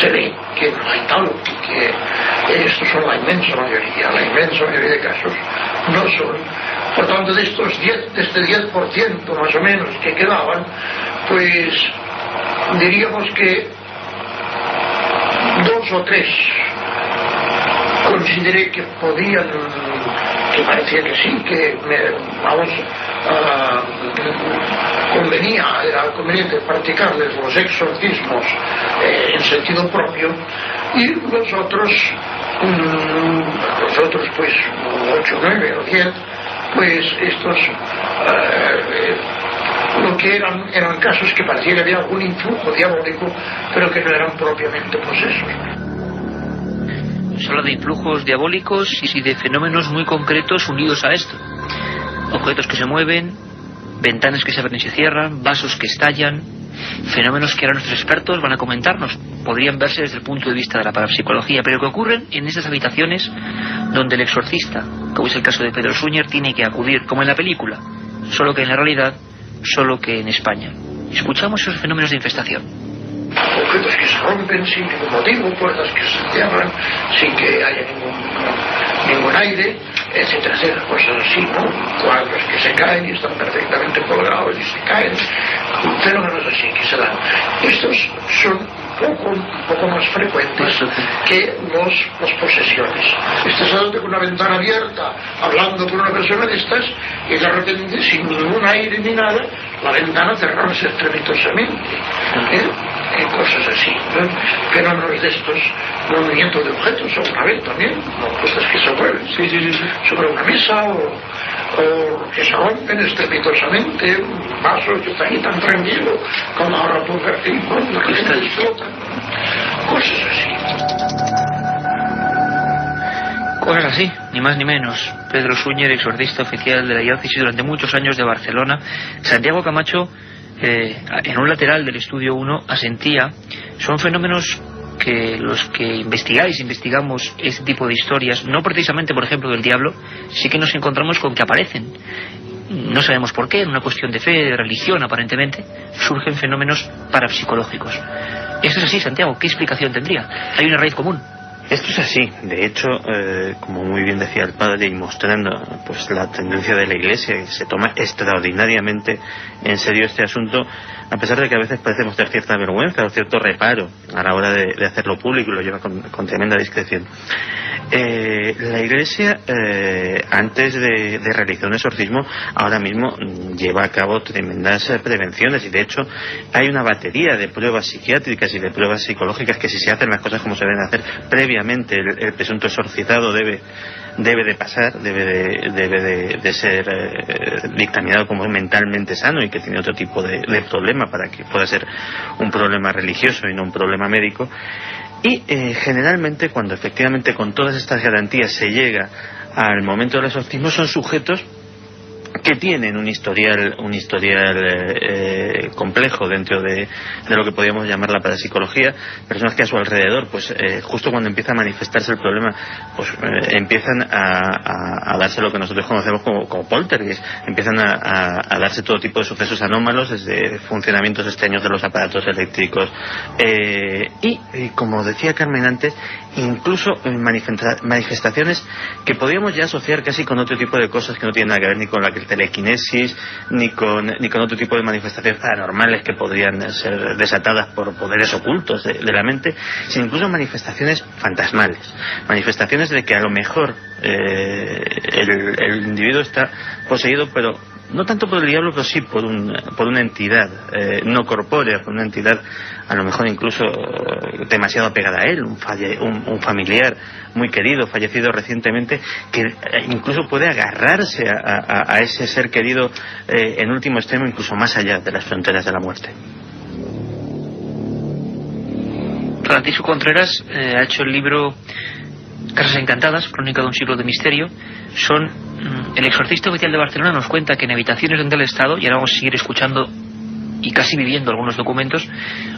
C: se ve que no hay tal, que estos son la inmensa mayoría de casos no son. Por tanto, de este 10% más o menos que quedaban, pues diríamos que 2 o 3 consideré que podían, que parecía que sí, que era conveniente practicarles los exorcismos en sentido propio, y los otros pues 8, 9 o 10, pues estos lo que eran casos que parecía que había algún influjo diabólico, pero que no eran propiamente posesos.
A: Se habla de influjos diabólicos y de fenómenos muy concretos unidos a esto. Objetos que se mueven, ventanas que se abren y se cierran, vasos que estallan, fenómenos que ahora nuestros expertos van a comentarnos. Podrían verse desde el punto de vista de la parapsicología, pero que ocurren en esas habitaciones donde el exorcista, como es el caso de Pedro Suñer, tiene que acudir, como en la película, solo que en la realidad, solo que en España. Escuchamos esos fenómenos de infestación.
C: Objetos que se rompen sin ningún motivo, puertas que se cierran sin que haya ningún aire, etcétera, etcétera, cosas así, ¿no? Cuadros que se caen y están perfectamente colgados y se caen, fenómenos así que se dan. Estos son un poco más frecuentes que las posesiones. Estás hablando con una ventana abierta, hablando con una persona de estas, y de repente, sin ningún aire ni nada, la ventana cerrarse estrepitosamente. Cosas así, ¿no? Fenómenos de estos, movimientos de objetos, o una vez también, cosas que se mueven sobre una mesa, o que se rompen estrepitosamente, un vaso que está ahí tan tranquilo, como ahora puedo ver que explotan, cosas así.
A: Cosas así, ni más ni menos. Pedro Suñer, exorcista oficial de la diócesis durante muchos años de Barcelona. Santiago Camacho, en un lateral del estudio 1, asentía Son fenómenos que los que investigamos este tipo de historias, no precisamente por ejemplo del diablo, sí que nos encontramos con que aparecen. No sabemos por qué, en una cuestión de fe, de religión aparentemente, surgen fenómenos parapsicológicos. ¿Esto es así, Santiago? ¿Qué explicación tendría? ¿Hay una raíz común?
E: Esto es así. De hecho, como muy bien decía el padre, y mostrando pues la tendencia de la Iglesia, que se toma extraordinariamente en serio este asunto, a pesar de que a veces parece mostrar cierta vergüenza o cierto reparo a la hora de hacerlo público, y lo lleva con tremenda discreción. La Iglesia, antes de realizar un exorcismo, ahora mismo lleva a cabo tremendas prevenciones, y de hecho hay una batería de pruebas psiquiátricas y de pruebas psicológicas que, si se hacen las cosas como se deben hacer previamente, el presunto exorcizado debe de pasar, debe de ser dictaminado como mentalmente sano y que tiene otro tipo de problema, para que pueda ser un problema religioso y no un problema médico. Y generalmente, cuando efectivamente con todas estas garantías se llega al momento del exorcismo, son sujetos que tienen un historial complejo dentro de lo que podríamos llamar la parapsicología, personas que a su alrededor, pues justo cuando empieza a manifestarse el problema, pues empiezan a darse lo que nosotros conocemos como poltergeist, empiezan a darse todo tipo de sucesos anómalos, desde funcionamientos extraños de los aparatos eléctricos, y como decía Carmen antes, incluso manifestaciones que podríamos ya asociar casi con otro tipo de cosas que no tienen nada que ver ni con la telequinesis, ni con otro tipo de manifestaciones paranormales que podrían ser desatadas por poderes ocultos de la mente, sino incluso manifestaciones fantasmales, manifestaciones de que a lo mejor el individuo está poseído, pero no tanto por el diablo, pero sí por una entidad no corpórea, por una entidad a lo mejor incluso demasiado apegada a él, un familiar muy querido, fallecido recientemente, que incluso puede agarrarse a ese ser querido en último extremo, incluso más allá de las fronteras de la muerte.
A: Francisco Contreras ha hecho el libro Casas Encantadas, crónica de un siglo de misterio. El exorcista oficial de Barcelona nos cuenta que en habitaciones donde él ha estado, y ahora vamos a seguir escuchando y casi viviendo algunos documentos,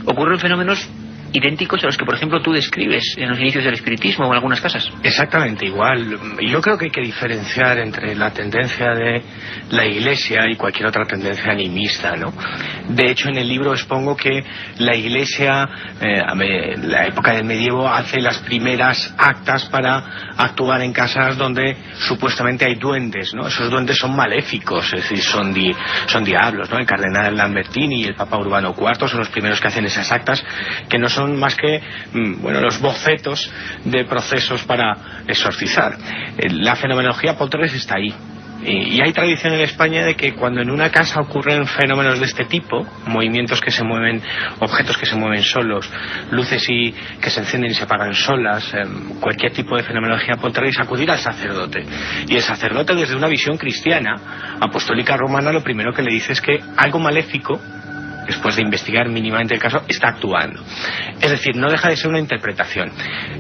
A: ocurren fenómenos idénticos a los que, por ejemplo, tú describes en los inicios del espiritismo o en algunas casas.
K: Exactamente igual. Yo creo que hay que diferenciar entre la tendencia de la Iglesia y cualquier otra tendencia animista, ¿no? De hecho, en el libro expongo que la Iglesia, en la época del medievo, hace las primeras actas para actuar en casas donde supuestamente hay duendes, ¿no? Esos duendes son maléficos, es decir, son diablos, ¿no? El cardenal Lambertini y el Papa Urbano IV son los primeros que hacen esas actas, que no son más que los bocetos de procesos para exorcizar. La fenomenología poltergeist está ahí. Y hay tradición en España de que cuando en una casa ocurren fenómenos de este tipo, movimientos que se mueven, objetos que se mueven solos, luces que se encienden y se apagan solas, cualquier tipo de fenomenología poltergeist, acudir al sacerdote. Y el sacerdote, desde una visión cristiana, apostólica romana, lo primero que le dice es que algo maléfico, después de investigar mínimamente el caso, está actuando. Es decir, no deja de ser una interpretación.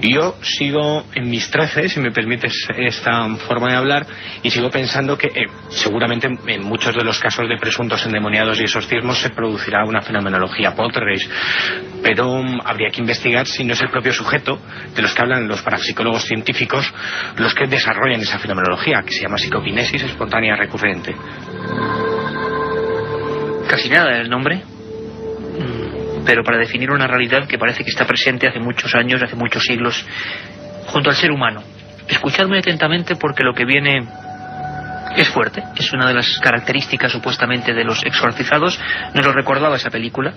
K: Y yo sigo en mis 13, si me permites esta forma de hablar, y sigo pensando que seguramente en muchos de los casos de presuntos endemoniados y exorcismos se producirá una fenomenología poltergeist. Pero habría que investigar si no es el propio sujeto, de los que hablan los parapsicólogos científicos, los que desarrollan esa fenomenología, que se llama psicoquinesis espontánea recurrente.
A: Casi nada el nombre, pero para definir una realidad que parece que está presente hace muchos años, hace muchos siglos, junto al ser humano. Escuchadme atentamente, porque lo que viene es fuerte, es una de las características supuestamente de los exorcizados. Nos lo recordaba esa película,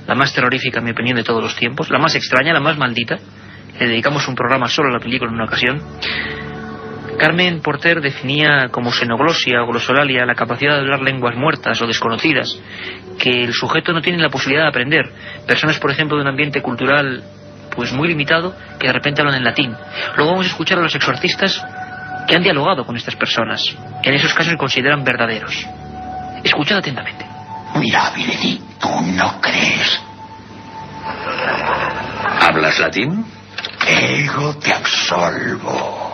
A: la más terrorífica en mi opinión de todos los tiempos, la más extraña, la más maldita. Le dedicamos un programa solo a la película en una ocasión. Carmen Porter definía como xenoglosia o glosolalia la capacidad de hablar lenguas muertas o desconocidas, que el sujeto no tiene la posibilidad de aprender. Personas, por ejemplo, de un ambiente cultural pues muy limitado, que de repente hablan en latín. Luego vamos a escuchar a los exorcistas que han dialogado con estas personas. En esos casos se consideran verdaderos. Escuchad atentamente.
O: Mira, Billy, ¿tú no crees?
D: ¿Hablas latín?
O: Ego te absolvo.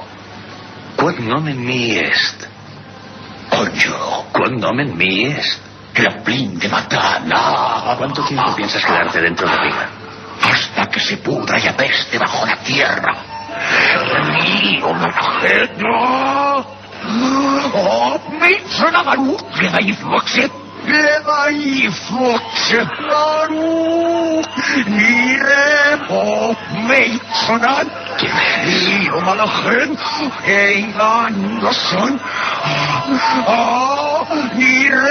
D: Quod nomen mi est.
O: Coño.
D: Quod nomen mi est.
O: La plin de matana.
D: ¿Cuánto tiempo piensas quedarte dentro de Riga?
O: Hasta que se pudra y apeste bajo la tierra. ¡Mío, Malajena! ¡Oh, Mitsunagaru! Levaifotseparu! Nirepo Meitsonan! ¡Mío, Malajen! ¡Eigan Loson! ¡Oh, Nirepo!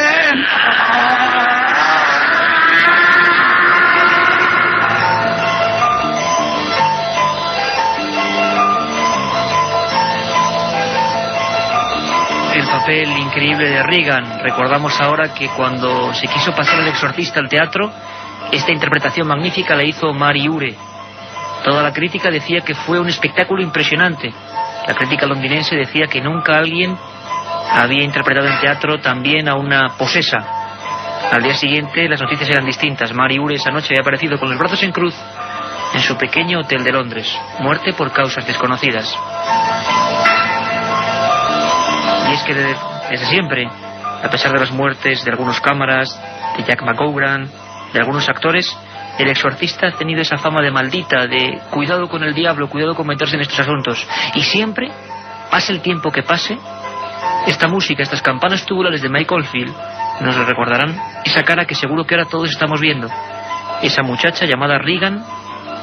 A: El papel increíble de Regan. Recordamos ahora que cuando se quiso pasar El exorcista al teatro, esta interpretación magnífica la hizo Mari Ure. Toda la crítica decía que fue un espectáculo impresionante. La crítica londinense decía que nunca alguien había interpretado en teatro tan bien a una posesa. Al día siguiente las noticias eran distintas. Mari Ure esa noche había aparecido con los brazos en cruz en su pequeño hotel de Londres. Muerte por causas desconocidas. Y es que desde siempre, a pesar de las muertes de algunos cámaras, de Jack McGowran, de algunos actores, El exorcista ha tenido esa fama de maldita, de cuidado con el diablo, cuidado con meterse en estos asuntos. Y siempre, pase el tiempo que pase, esta música, estas campanas tubulares de Mike Oldfield, nos lo recordarán, esa cara que seguro que ahora todos estamos viendo. Esa muchacha llamada Regan,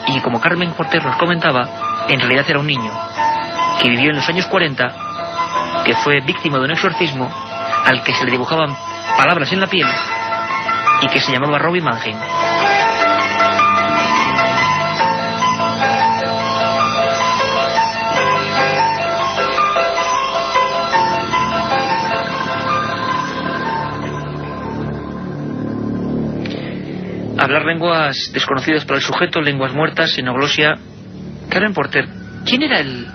A: y como Carmen Porter nos comentaba, en realidad era un niño, que vivió en los años 40, que fue víctima de un exorcismo al que se le dibujaban palabras en la piel y que se llamaba Robbie Mannheim. Hablar lenguas desconocidas para el sujeto, lenguas muertas, xenoglosia. Carmen Porter, ¿quién era el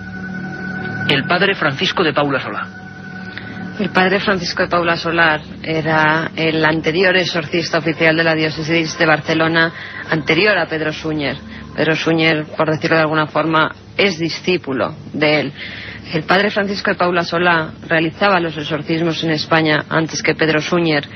A: padre Francisco de Paula Solá?
B: El padre Francisco de Paula Solar era el anterior exorcista oficial de la diócesis de Barcelona, anterior a Pedro Súñer. Pedro Súñer, por decirlo de alguna forma, es discípulo de él. El padre Francisco de Paula Solá realizaba los exorcismos en España antes que Pedro Súñer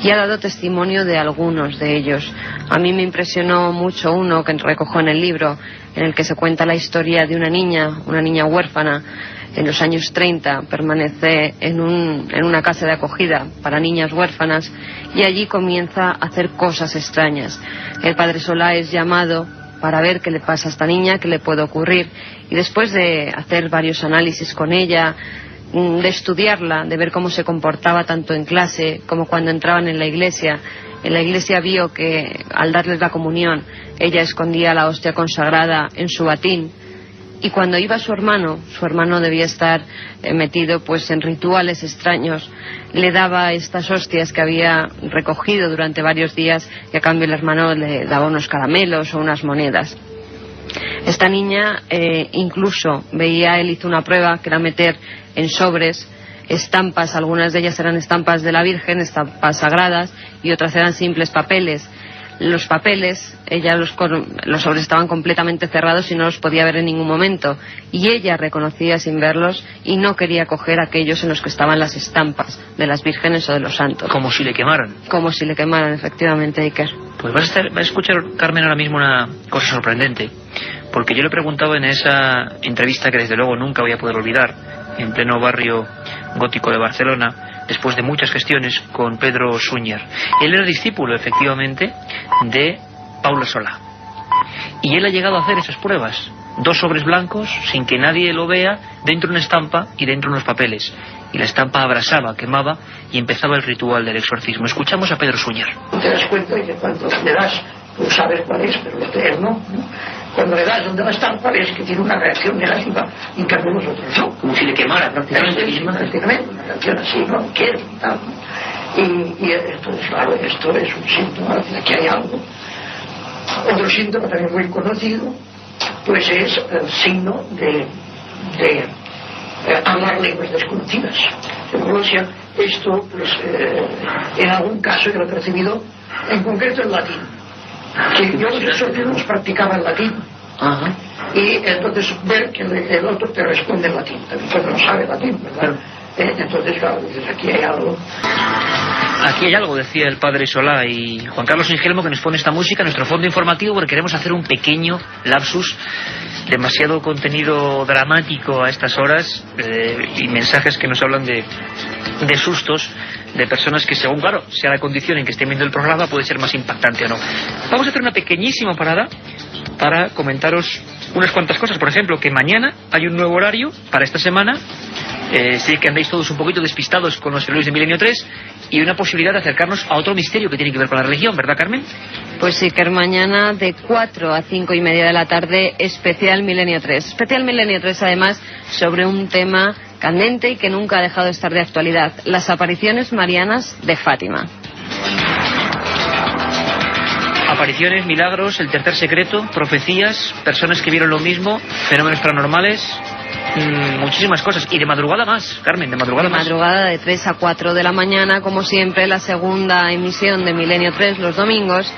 B: y ha dado testimonio de algunos de ellos. A mí me impresionó mucho uno que recojo en el libro, en el que se cuenta la historia de una niña huérfana. En los años 30 permanece en una casa de acogida para niñas huérfanas y allí comienza a hacer cosas extrañas. El padre Solá es llamado para ver qué le pasa a esta niña, qué le puede ocurrir, y después de hacer varios análisis con ella, de estudiarla, de ver cómo se comportaba tanto en clase como cuando entraban en la iglesia vio que al darles la comunión ella escondía la hostia consagrada en su batín. Y cuando iba su hermano debía estar metido pues en rituales extraños, le daba estas hostias que había recogido durante varios días y a cambio el hermano le daba unos caramelos o unas monedas. Esta niña incluso él hizo una prueba que era meter en sobres estampas, algunas de ellas eran estampas de la Virgen, estampas sagradas, y otras eran simples papeles. Los papeles, los sobres estaban completamente cerrados y no los podía ver en ningún momento, y ella reconocía sin verlos y no quería coger aquellos en los que estaban las estampas de las vírgenes o de los santos.
A: Como si le quemaran.
B: Como si le quemaran, efectivamente, Iker.
A: Pues vas a escuchar, Carmen, ahora mismo una cosa sorprendente, porque yo le preguntaba en esa entrevista que desde luego nunca voy a poder olvidar, en pleno barrio gótico de Barcelona, después de muchas gestiones con Pedro Súñer. Él era discípulo, efectivamente, de Paula Solá. Y él ha llegado a hacer esas pruebas. 2 sobres blancos, sin que nadie lo vea, dentro una estampa y dentro unos papeles. Y la estampa abrasaba, quemaba, y empezaba el ritual del exorcismo. Escuchamos a Pedro Súñer.
C: Te das cuenta de que cuando le das, tú sabes cuál es, pero él no. Cuando le das donde va a estar, cuál es, que tiene una reacción negativa, y en cambio nosotros no.
A: Como si le quemara prácticamente.
C: Prácticamente, una reacción así, no quiero y tal. Y entonces, claro, esto es un síntoma de que hay algo. Otro síntoma también muy conocido, pues es el signo de hablar lenguas desconocidas. En Rusia, esto, pues, en algún caso yo lo he percibido, en concreto en latín. Que yo los exorcismos practicaba en latín.
A: Ajá.
C: Y entonces ver que el otro te responde en latín, también cuando no sabe latín, ¿verdad? Entonces, claro, dices, aquí hay algo.
A: Aquí hay algo, decía el padre Solá, y Juan Carlos Ingelmo, que nos pone esta música, nuestro fondo informativo, porque queremos hacer un pequeño lapsus, demasiado contenido dramático a estas horas, y mensajes que nos hablan de sustos, de personas que según, claro, sea la condición en que estén viendo el programa, puede ser más impactante o no. Vamos a hacer una pequeñísima parada para comentaros unas cuantas cosas. Por ejemplo, que mañana hay un nuevo horario para esta semana. Sé que andáis todos un poquito despistados con los héroes de Milenio 3, y una posibilidad de acercarnos a otro misterio que tiene que ver con la religión, ¿verdad, Carmen?
B: Pues sí, que mañana de 4 a 5 y media de la tarde, especial Milenio 3. Especial Milenio 3, además, sobre un tema candente y que nunca ha dejado de estar de actualidad: las apariciones marianas de Fátima.
A: Apariciones, milagros, el tercer secreto, profecías, personas que vieron lo mismo, fenómenos paranormales, muchísimas cosas. Y de madrugada más, Carmen, de madrugada más.
B: Madrugada de 3 a 4 de la mañana, como siempre, la segunda emisión de Milenio 3 los domingos.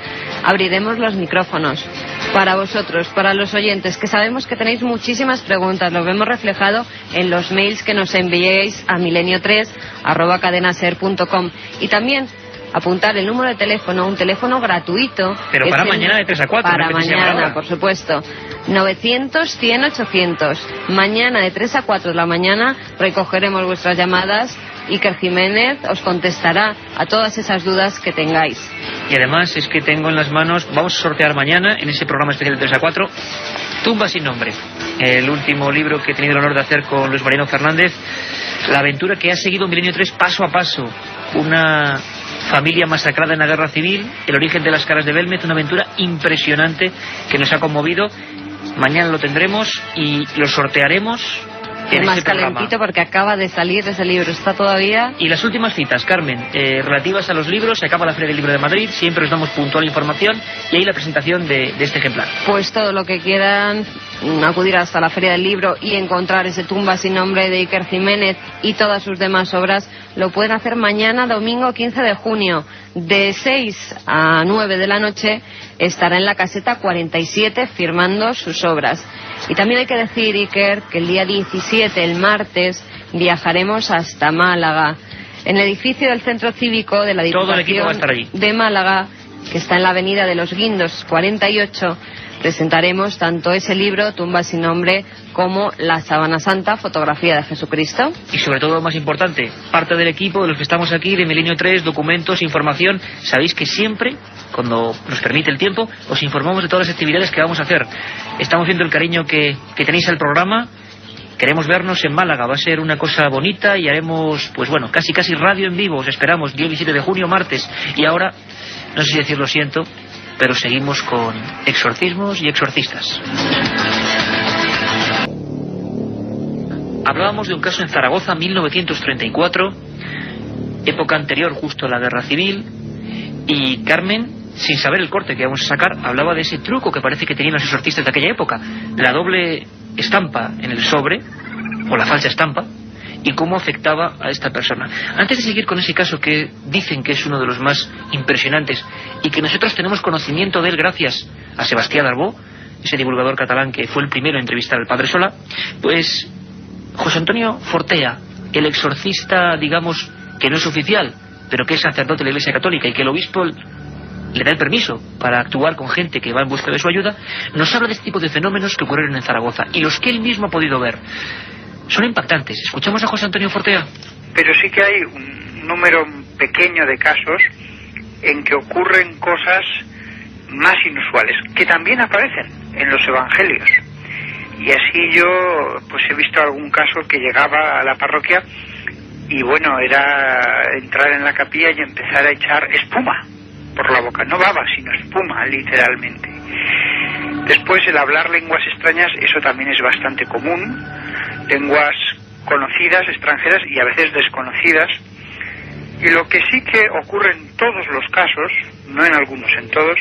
B: Abriremos los micrófonos para vosotros, para los oyentes, que sabemos que tenéis muchísimas preguntas. Lo vemos reflejado en los mails que nos enviéis a milenio3@cadenaser.com. Y también apuntar el número de teléfono, un teléfono gratuito.
A: Pero para mañana de 3 a 4.
B: Para mañana, por supuesto. 900-100-800. Mañana de 3 a 4 de la mañana recogeremos vuestras llamadas. Iker Jiménez os contestará a todas esas dudas que tengáis.
A: Y además es que tengo en las manos, vamos a sortear mañana en ese programa especial de 3 a 4, Tumba sin nombre, el último libro que he tenido el honor de hacer con Luis Mariano Fernández, la aventura que ha seguido Milenio 3 paso a paso, una familia masacrada en la guerra civil, el origen de las caras de Belmez, una aventura impresionante que nos ha conmovido. Mañana lo tendremos y lo sortearemos.
B: Es más calentito porque acaba de salir ese libro, está todavía.
A: Y las últimas citas, Carmen, relativas a los libros. Se acaba la Feria del Libro de Madrid, siempre os damos puntual información, y ahí la presentación de este ejemplar.
B: Pues todo lo que quieran acudir hasta la Feria del Libro y encontrar ese Tumba sin nombre de Iker Jiménez y todas sus demás obras, lo pueden hacer mañana, domingo 15 de junio, de 6 a 9 de la noche. Estará en la caseta 47 firmando sus obras. Y también hay que decir, Iker, que el día 17, el martes, viajaremos hasta Málaga. En el edificio del Centro Cívico de la Diputación de Málaga, que está en la avenida de los Guindos 48, presentaremos tanto ese libro, Tumba sin nombre, como La Sábana Santa, fotografía de Jesucristo.
A: Y sobre todo, lo más importante, parte del equipo de los que estamos aquí, de Milenio 3, documentos, información. Sabéis que siempre, cuando nos permite el tiempo, os informamos de todas las actividades que vamos a hacer. Estamos viendo el cariño que tenéis al programa. Queremos vernos en Málaga, va a ser una cosa bonita y haremos, pues bueno, casi radio en vivo. Os esperamos, día 17 de junio, martes. Y ahora, no sé si decir lo siento, pero seguimos con exorcismos y exorcistas. Hablábamos de un caso en Zaragoza, 1934, época anterior justo a la Guerra Civil, y Carmen, sin saber el corte que vamos a sacar, hablaba de ese truco que parece que tenían los exorcistas de aquella época, la doble estampa en el sobre, o la falsa estampa, y cómo afectaba a esta persona. Antes de seguir con ese caso que dicen que es uno de los más impresionantes y que nosotros tenemos conocimiento de él gracias a Sebastián Arbó, ese divulgador catalán que fue el primero en entrevistar al padre Solá, pues José Antonio Fortea, el exorcista, digamos, que no es oficial, pero que es sacerdote de la Iglesia Católica y que el obispo le da el permiso para actuar con gente que va en busca de su ayuda, nos habla de este tipo de fenómenos que ocurrieron en Zaragoza y los que él mismo ha podido ver. Son impactantes. Escuchamos a José Antonio Fortea.
N: Pero sí que hay un número pequeño de casos en que ocurren cosas más inusuales, que también aparecen en los evangelios. Y así yo pues he visto algún caso que llegaba a la parroquia y bueno, era entrar en la capilla y empezar a echar espuma por la boca, no baba, sino espuma, literalmente. Después el hablar lenguas extrañas, eso también es bastante común, lenguas conocidas, extranjeras y a veces desconocidas. Y lo que sí que ocurre en todos los casos, no en algunos, en todos,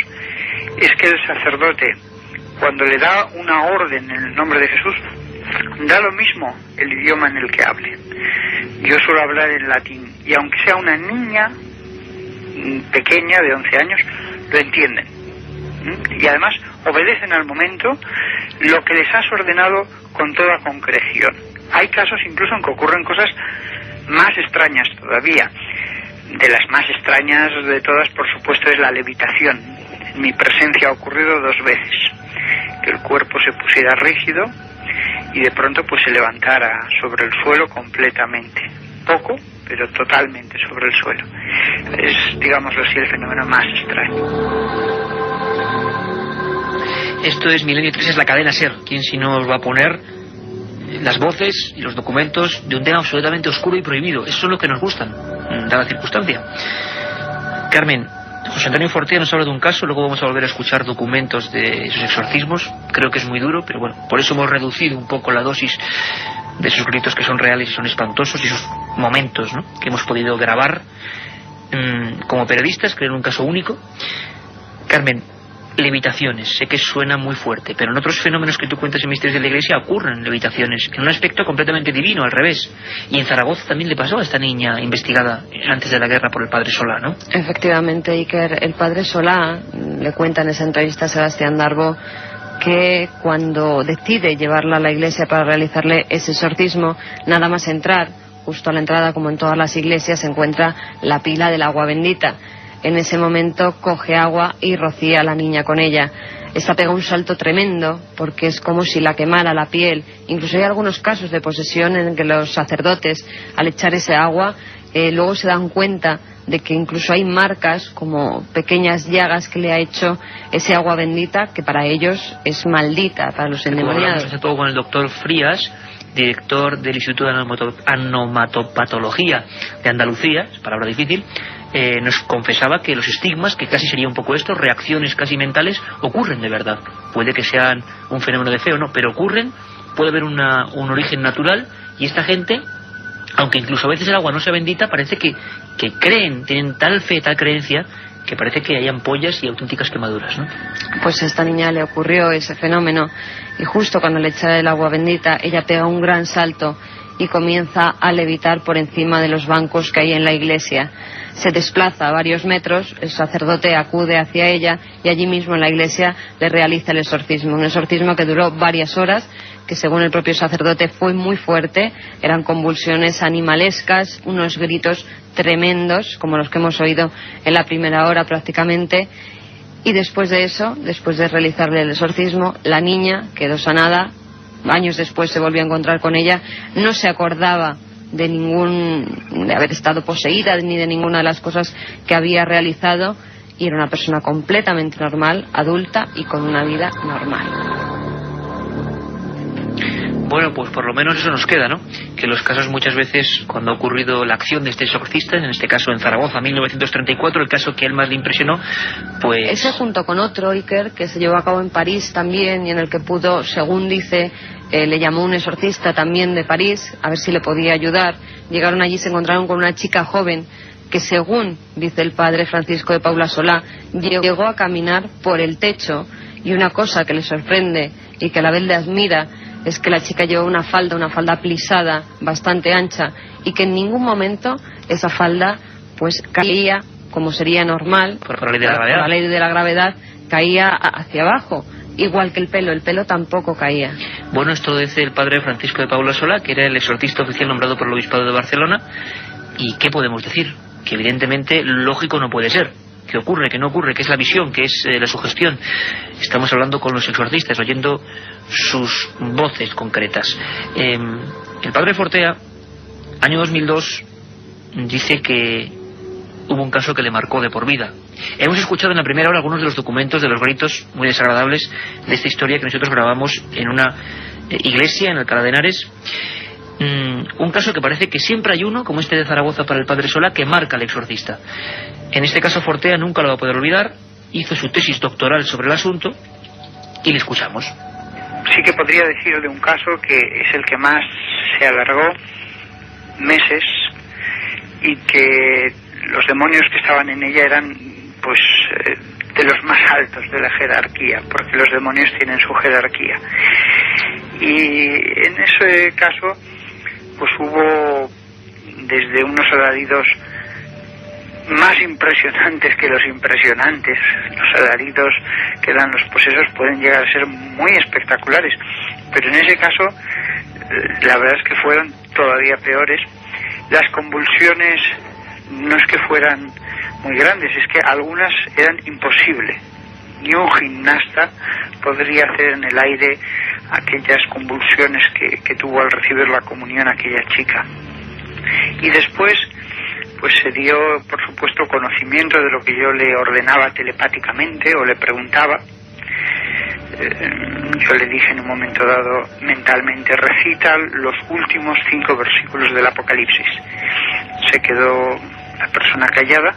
N: es que el sacerdote, cuando le da una orden en el nombre de Jesús, da lo mismo el idioma en el que hable. Yo suelo hablar en latín, y aunque sea una niña pequeña de 11 años, lo entienden. Y además obedecen al momento lo que les has ordenado con toda concreción. Hay casos incluso en que ocurren cosas más extrañas todavía. De las más extrañas de todas, por supuesto, es la levitación. En mi presencia ha ocurrido 2 veces. Que el cuerpo se pusiera rígido y de pronto pues se levantara sobre el suelo completamente. Poco, pero totalmente sobre el suelo. Es, digámoslo así, el fenómeno más extraño.
A: Esto es Milenio 3, es la cadena SER. ¿Quién si no os va a poner las voces y los documentos de un tema absolutamente oscuro y prohibido? Eso es lo que nos gustan, dada la circunstancia. Carmen, José Antonio Fortea nos habla de un caso, luego vamos a volver a escuchar documentos de sus exorcismos. Creo que es muy duro, pero bueno, por eso hemos reducido un poco la dosis de sus gritos, que son reales y son espantosos, y sus momentos, ¿no?, que hemos podido grabar como periodistas, creo, en un caso único. Carmen, levitaciones, sé que suena muy fuerte, pero en otros fenómenos que tú cuentas en Misterios de la Iglesia ocurren levitaciones, en un aspecto completamente divino, al revés. Y en Zaragoza también le pasó a esta niña investigada antes de la guerra por el padre Solá, ¿no?
B: Efectivamente, Iker, el padre Solá le cuenta en esa entrevista a Sebastián Darbo que cuando decide llevarla a la iglesia para realizarle ese exorcismo, nada más entrar, justo a la entrada, como en todas las iglesias, se encuentra la pila del agua bendita. En ese momento coge agua y rocía a la niña con ella. Esta pega un salto tremendo porque es como si la quemara la piel. Incluso hay algunos casos de posesión en que los sacerdotes, al echar ese agua, luego se dan cuenta de que incluso hay marcas como pequeñas llagas que le ha hecho ese agua bendita, que para ellos es maldita, para los endemoniados.
A: Hace poco con el doctor Frías, director del Instituto de Anomatopatología de Andalucía, es palabra difícil, nos confesaba que los estigmas, que casi sería un poco esto, reacciones casi mentales, ocurren de verdad. Puede que sean un fenómeno de fe o no, pero ocurren, puede haber un origen natural, y esta gente, aunque incluso a veces el agua no sea bendita, parece que creen, tienen tal fe, tal creencia, que parece que hay ampollas y auténticas quemaduras, ¿no?
B: Pues a esta niña le ocurrió ese fenómeno, y justo cuando le echa el agua bendita, ella pega un gran salto y comienza a levitar por encima de los bancos que hay en la iglesia. Se desplaza a varios metros, el sacerdote acude hacia ella y allí mismo en la iglesia le realiza el exorcismo. Un exorcismo que duró varias horas, que según el propio sacerdote fue muy fuerte. Eran convulsiones animalescas, unos gritos tremendos, como los que hemos oído en la primera hora prácticamente. Y después de eso, después de realizarle el exorcismo, la niña quedó sanada. Años después se volvió a encontrar con ella, no se acordaba de haber estado poseída ni de ninguna de las cosas que había realizado, y era una persona completamente normal, adulta y con una vida normal.
A: Bueno, pues por lo menos eso nos queda, ¿no? Que los casos muchas veces, cuando ha ocurrido la acción de este exorcista, en este caso en Zaragoza, 1934, el caso que a él más le impresionó, pues...
B: Ese junto con otro, Iker, que se llevó a cabo en París también, y en el que pudo, según dice, le llamó un exorcista también de París, a ver si le podía ayudar. Llegaron allí y se encontraron con una chica joven que, según dice el padre Francisco de Paula Solá, llegó a caminar por el techo, y una cosa que le sorprende y que a la vez le admira es que la chica llevó una falda plisada, bastante ancha, y que en ningún momento esa falda pues caía como sería normal,
A: por la ley de la gravedad.
B: La ley de la gravedad, caía hacia abajo, igual que el pelo tampoco caía.
A: Bueno, esto lo dice el padre Francisco de Paula Solá, que era el exorcista oficial nombrado por el Obispado de Barcelona. ¿Y qué podemos decir? Que evidentemente lógico no puede ser. ¿Qué ocurre? ¿Qué no ocurre? ¿Qué es la visión? ¿Qué es la sugestión? Estamos hablando con los exorcistas, oyendo sus voces concretas. El padre Fortea, año 2002, dice que hubo un caso que le marcó de por vida. Hemos escuchado en la primera hora algunos de los documentos de los gritos muy desagradables de esta historia que nosotros grabamos en una iglesia en Alcalá de Henares. Un caso que parece que siempre hay uno, como este de Zaragoza para el padre Solá, que marca al exorcista. En este caso Fortea nunca lo va a poder olvidar, hizo su tesis doctoral sobre el asunto y le escuchamos.
N: Sí que podría decir de un caso que es el que más se alargó, meses, y que los demonios que estaban en ella eran pues de los más altos de la jerarquía, porque los demonios tienen su jerarquía. Y en ese caso pues hubo desde unos alaridos más impresionantes que los impresionantes. Los alaridos que dan los posesos pueden llegar a ser muy espectaculares, pero en ese caso la verdad es que fueron todavía peores. Las convulsiones no es que fueran muy grandes, es que algunas eran imposibles. Ni un gimnasta podría hacer en el aire aquellas convulsiones que tuvo al recibir la comunión aquella chica. Y después pues se dio, por supuesto, conocimiento de lo que yo le ordenaba telepáticamente o le preguntaba. Yo le dije en un momento dado mentalmente: recita los últimos 5 versículos del Apocalipsis. Se quedó la persona callada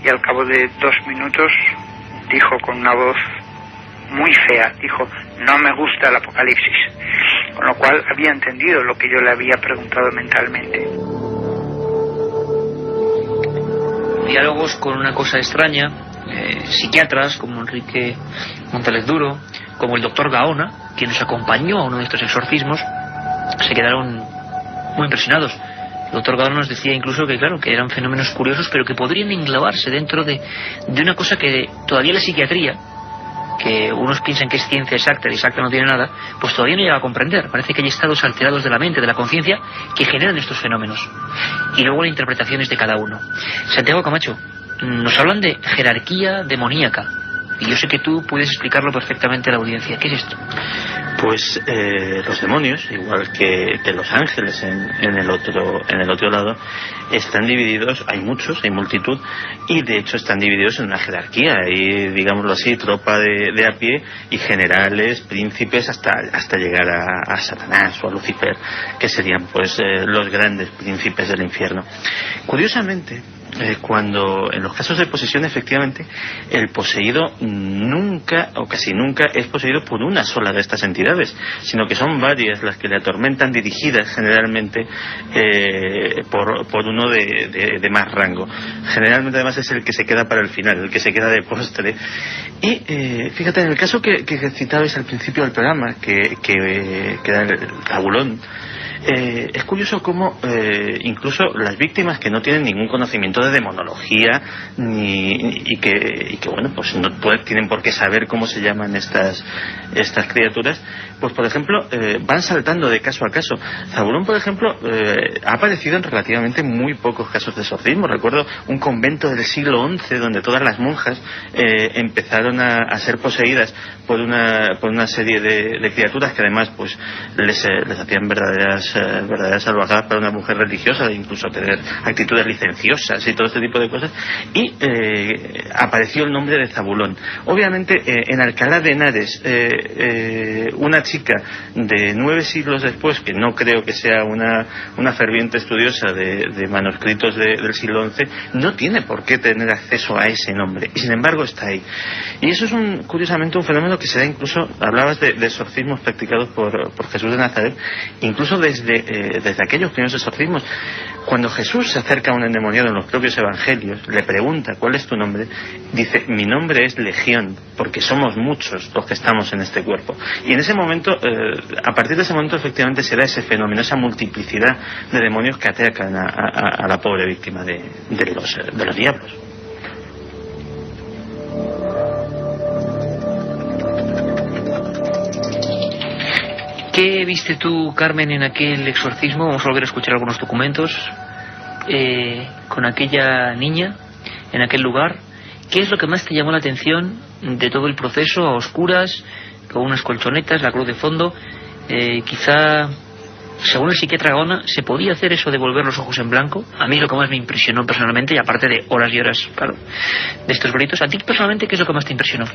N: y al cabo de 2 minutos dijo con una voz muy fea, dijo: no me gusta el Apocalipsis, con lo cual había entendido lo que yo le había preguntado mentalmente.
A: Diálogos con una cosa extraña, psiquiatras como Enrique Montalet Duro, como el doctor Gaona, quien nos acompañó a uno de estos exorcismos, se quedaron muy impresionados. El doctor Gaona nos decía incluso que, claro, que eran fenómenos curiosos, pero que podrían englobarse dentro de una cosa que todavía la psiquiatría, que unos piensan que es ciencia exacta y exacta no tiene nada, pues todavía no llega a comprender. Parece que hay estados alterados de la mente, de la conciencia, que generan estos fenómenos. Y luego las interpretaciones de cada uno. Santiago Camacho, nos hablan de jerarquía demoníaca. Y yo sé que tú puedes explicarlo perfectamente a la audiencia. ¿Qué es esto?
E: Pues los demonios, igual que los ángeles en el otro lado, están divididos, hay muchos, hay multitud, y de hecho están divididos en una jerarquía. Hay, digámoslo así, tropa de a pie y generales, príncipes, hasta llegar a Satanás o a Lucifer, que serían pues los grandes príncipes del infierno. Curiosamente, cuando en los casos de posesión, efectivamente, el poseído nunca o casi nunca es poseído por una sola de estas entidades, sino que son varias las que le atormentan, dirigidas generalmente por uno de más rango. Generalmente además es el que se queda para el final, el que se queda de postre. Y fíjate, en el caso que citabais al principio del programa, que era el Zabulón, es curioso cómo incluso las víctimas que no tienen ningún conocimiento de demonología y que bueno, pues no tienen por qué saber cómo se llaman estas criaturas, pues por ejemplo van saltando de caso a caso. Zabulón, por ejemplo, ha aparecido en relativamente muy pocos casos de exorcismo. Recuerdo un convento del siglo XI donde todas las monjas empezaron a ser poseídas por una serie de criaturas que además pues les hacían verdaderas salvajadas para una mujer religiosa, incluso tener actitudes licenciosas y todo este tipo de cosas, y apareció el nombre de Zabulón. Obviamente en Alcalá de Henares, una chica de 9 siglos después, que no creo que sea una ferviente estudiosa de manuscritos del siglo XI, no tiene por qué tener acceso a ese nombre, y sin embargo está ahí. Y eso es curiosamente un fenómeno que se da incluso, hablabas de exorcismos practicados por Jesús de Nazaret, incluso desde aquellos primeros exorcismos. Cuando Jesús se acerca a un endemoniado en los propios evangelios, le pregunta: ¿cuál es tu nombre? Dice: mi nombre es Legión, porque somos muchos los que estamos en este cuerpo. Y en ese momento, a partir de ese momento, efectivamente se da ese fenómeno, esa multiplicidad de demonios que atacan a la pobre víctima de los diablos.
A: ¿Qué viste tú, Carmen, en aquel exorcismo? Vamos a volver a escuchar algunos documentos con aquella niña en aquel lugar. ¿Qué es lo que más te llamó la atención de todo el proceso, a oscuras, con unas colchonetas, la cruz de fondo? Quizá, según el psiquiatra Gaona, ¿se podía hacer eso de volver los ojos en blanco? A mí lo que más me impresionó personalmente, y aparte de horas y horas, claro, de estos gritos, ¿a ti personalmente qué es lo que más te impresionó?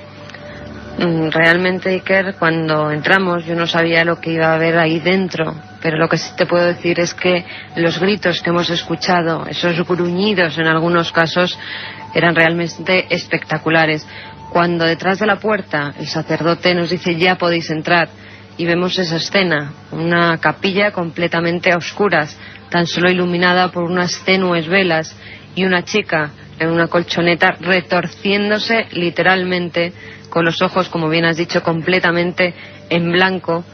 B: Realmente, Iker, cuando entramos yo no sabía lo que iba a haber ahí dentro, pero lo que sí te puedo decir es que los gritos que hemos escuchado, esos gruñidos en algunos casos, eran realmente espectaculares. Cuando detrás de la puerta el sacerdote nos dice: ya podéis entrar, y vemos esa escena, una capilla completamente a oscuras, tan solo iluminada por unas tenues velas, y una chica en una colchoneta retorciéndose literalmente, con los ojos, como bien has dicho, completamente en blanco,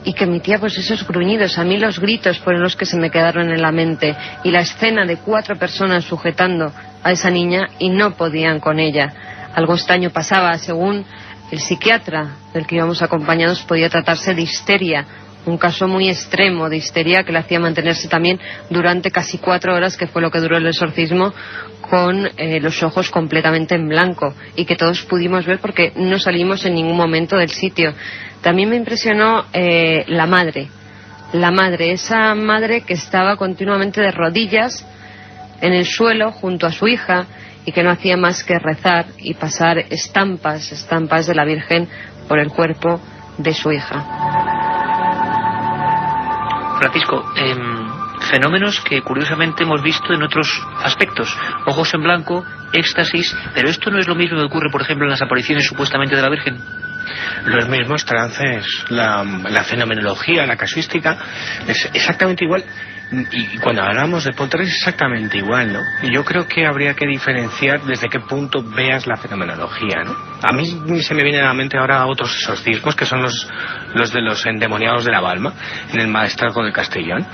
B: y que emitía pues esos gruñidos. A mí los gritos fueron los que se me quedaron en la mente, y la escena de 4 personas sujetando a esa niña y no podían con ella. Algo extraño pasaba. Según el psiquiatra del que íbamos acompañados, podía tratarse de histeria un caso muy extremo de histeria que le hacía mantenerse también durante casi 4 horas, que fue lo que duró el exorcismo, con los ojos completamente en blanco, y que todos pudimos ver porque no salimos en ningún momento del sitio. También me impresionó la madre, esa madre que estaba continuamente de rodillas en el suelo junto a su hija y que no hacía más que rezar y pasar estampas de la Virgen por el cuerpo de su hija.
A: Francisco, fenómenos que curiosamente hemos visto en otros aspectos: ojos en blanco, éxtasis, pero esto no es lo mismo que ocurre, por ejemplo, en las apariciones supuestamente de la Virgen.
K: Los mismos trances, la fenomenología, la casuística, es exactamente igual. Y cuando hablamos de poltergeist es exactamente igual, ¿no? Y yo creo que habría que diferenciar desde qué punto veas la fenomenología, ¿no? A mí se me vienen a la mente ahora otros exorcismos, que son los de los endemoniados de la Balma, en el Maestrazgo de Castellón.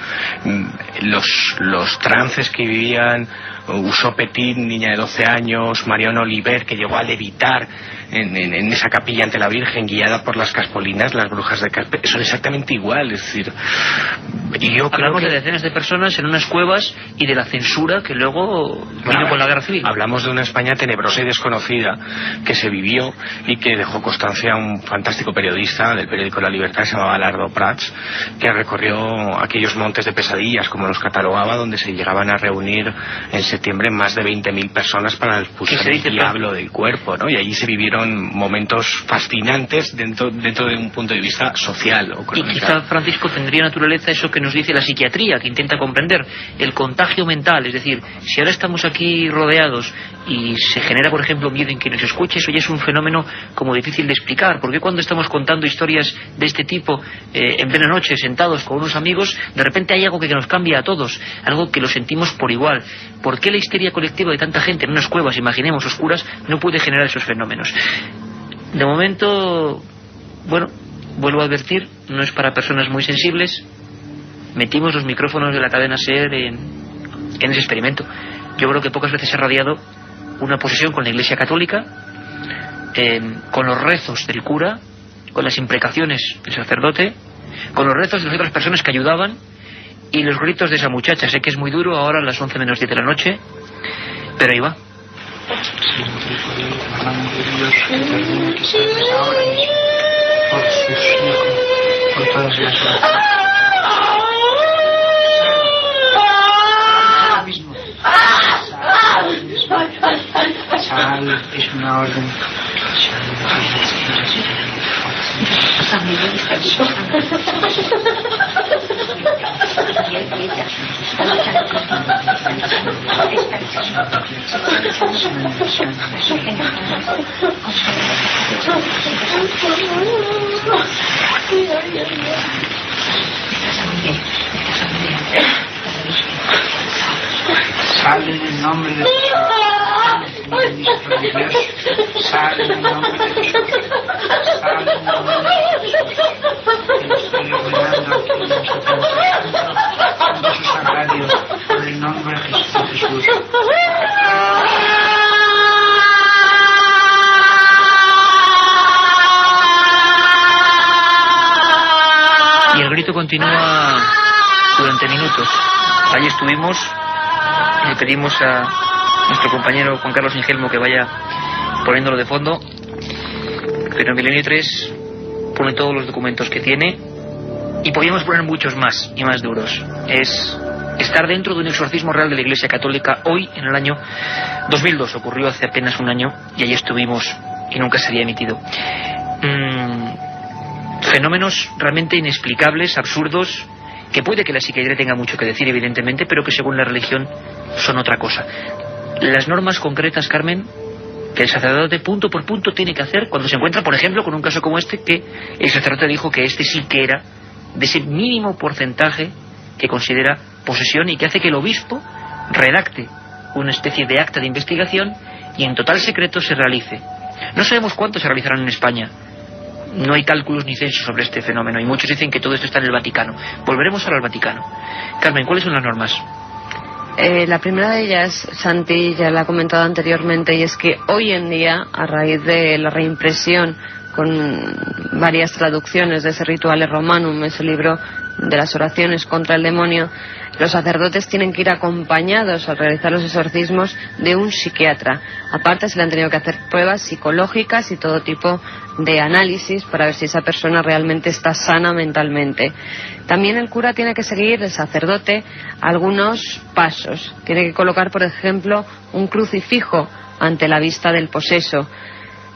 K: Los trances que vivían Usó Petit, niña de 12 años, Mariano Oliver, que llegó a levitar en esa capilla ante la Virgen, guiada por las Caspolinas, las brujas de Caspe, son exactamente igual, es decir, y yo
A: hablamos
K: creo que
A: de decenas de personas en unas cuevas y de la censura que luego vino con la guerra civil.
K: Hablamos de una España tenebrosa y desconocida que se vivió y que dejó constancia un fantástico periodista del periódico La Libertad, se llamaba Lardo Prats, que recorrió aquellos montes de pesadillas, como los catalogaba, donde se llegaban a reunir en septiembre más de 20.000 personas para expulsar el diablo del cuerpo, ¿no? Y allí se vivieron momentos fascinantes dentro de un punto de vista social o
A: económico. Y quizá, Francisco, tendría naturaleza eso que nos dice la psiquiatría, que intenta comprender el contagio mental. Es decir, si ahora estamos aquí rodeados y se genera, por ejemplo, miedo en quien nos escuche, eso ya es un fenómeno como difícil de explicar. ¿Por qué cuando estamos contando historias de este tipo en plena noche, sentados con unos amigos, de repente hay algo que nos cambia a todos, algo que lo sentimos por igual? ¿Por qué la histeria colectiva de tanta gente en unas cuevas, imaginemos, oscuras, no puede generar esos fenómenos? De momento, bueno, vuelvo a advertir, no es para personas muy sensibles. Metimos los micrófonos de la cadena SER en ese experimento. Yo creo que pocas veces se ha radiado una posesión con la Iglesia Católica, con los rezos del cura, con las imprecaciones del sacerdote, con los rezos de las otras personas que ayudaban y los gritos de esa muchacha. Sé que es muy duro ahora a las 11 menos 10 de la noche, pero ahí va.
C: Sal es una orden. Sale en el nombre de Jesús. Ministro de Dios, sale en el nombre de Jesús. Sale en el nombre de Jesús. Que lo estoy ordenando aquí en nuestro santo su sagrario, por el nombre de Jesús.
A: Y el grito continúa durante minutos. Allí estuvimos, le pedimos a nuestro compañero Juan Carlos Ingelmo que vaya poniéndolo de fondo, pero Milenio 3 pone todos los documentos que tiene y podríamos poner muchos más y más duros. Es estar dentro de un exorcismo real de la Iglesia Católica hoy, en el año 2002. Ocurrió hace apenas un año y allí estuvimos y nunca se había emitido. Fenómenos realmente inexplicables, absurdos, que puede que la psiquiatría tenga mucho que decir, evidentemente, pero que según la religión son otra cosa. Las normas concretas, Carmen, que el sacerdote punto por punto tiene que hacer cuando se encuentra, por ejemplo, con un caso como este, que el sacerdote dijo que este sí que era de ese mínimo porcentaje que considera posesión y que hace que el obispo redacte una especie de acta de investigación y en total secreto se realice. No sabemos cuántos se realizarán en España. No hay cálculos ni censos sobre este fenómeno y muchos dicen que todo esto está en el Vaticano. Volveremos ahora al Vaticano. Carmen, ¿cuáles son las normas?
B: La primera de ellas, Santi ya la ha comentado anteriormente, y es que hoy en día, a raíz de la reimpresión con varias traducciones de ese Rituale Romanum, ese libro de las oraciones contra el demonio. Los sacerdotes tienen que ir acompañados al realizar los exorcismos de un psiquiatra. Aparte, se le han tenido que hacer pruebas psicológicas y todo tipo de análisis para ver si esa persona realmente está sana mentalmente. También el cura tiene que seguir, el sacerdote, algunos pasos. Tiene que colocar, por ejemplo, un crucifijo ante la vista del poseso.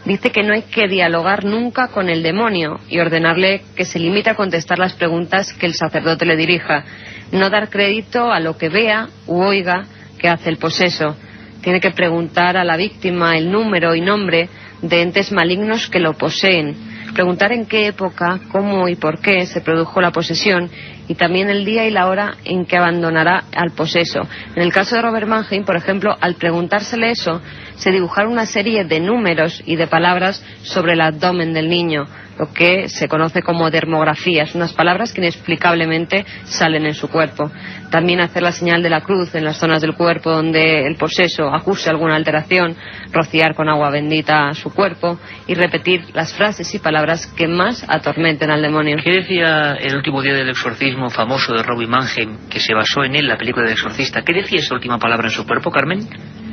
B: Dice que no hay que dialogar nunca con el demonio y ordenarle que se limite a contestar las preguntas que el sacerdote le dirija. No dar crédito a lo que vea u oiga que hace el poseso. Tiene que preguntar a la víctima el número y nombre de entes malignos que lo poseen. Preguntar en qué época, cómo y por qué se produjo la posesión y también el día y la hora en que abandonará al poseso. En el caso de Robert Mannheim, por ejemplo, al preguntársele eso, se dibujaron una serie de números y de palabras sobre el abdomen del niño, lo que se conoce como dermografías, unas palabras que inexplicablemente salen en su cuerpo. También hacer la señal de la cruz en las zonas del cuerpo donde el poseso acuse alguna alteración, rociar con agua bendita su cuerpo y repetir las frases y palabras que más atormenten al demonio.
A: ¿Qué decía el último día del exorcismo famoso de Robert Mannheim, que se basó en él la película del exorcista? ¿Qué decía esa última palabra en su cuerpo, Carmen?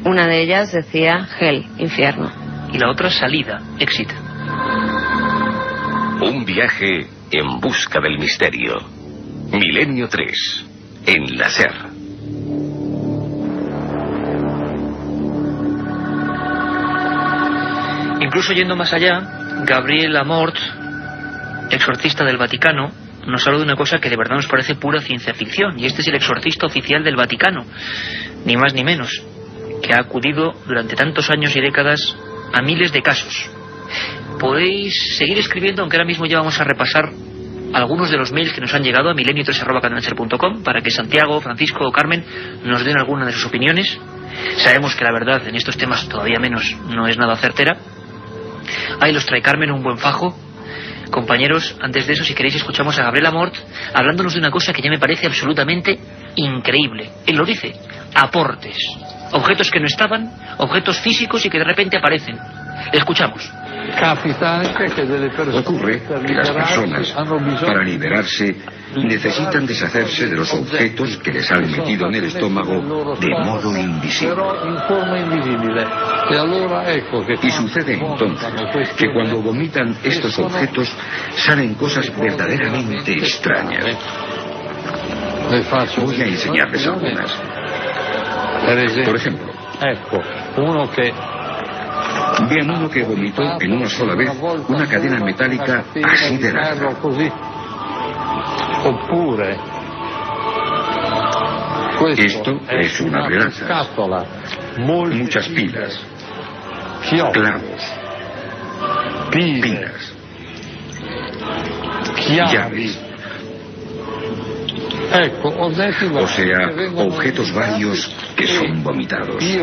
B: Una de ellas decía Hell, infierno.
A: Y la otra salida, éxito.
D: Un viaje en busca del misterio. Milenio 3, en la SER.
A: Incluso yendo más allá, Gabriel Amort, exorcista del Vaticano, nos habla de una cosa que de verdad nos parece pura ciencia ficción, y este es el exorcista oficial del Vaticano, ni más ni menos, que ha acudido durante tantos años y décadas a miles de casos. Podéis seguir escribiendo, aunque ahora mismo ya vamos a repasar algunos de los mails que nos han llegado a milenio3@cadenaser.com para que Santiago, Francisco o Carmen nos den alguna de sus opiniones. Sabemos que la verdad en estos temas todavía menos no es nada certera. Ahí los trae Carmen, un buen fajo. Compañeros, antes de eso, si queréis, escuchamos a Gabriel Amort hablándonos de una cosa que ya me parece absolutamente increíble. Él lo dice: aportes, objetos que no estaban, objetos físicos y que de repente aparecen. Escuchamos.
F: Ocurre que las personas, para liberarse, necesitan deshacerse de los objetos que les han metido en el estómago de modo invisible. Y sucede entonces que cuando vomitan estos objetos salen cosas verdaderamente extrañas. Voy a enseñarles algunas. Por ejemplo, vean uno que vomitó en una sola vez una cadena metálica así de larga. Esto es una relaza, muchas pilas, clavos, pilas, llaves. O sea, objetos varios que son vomitados. Y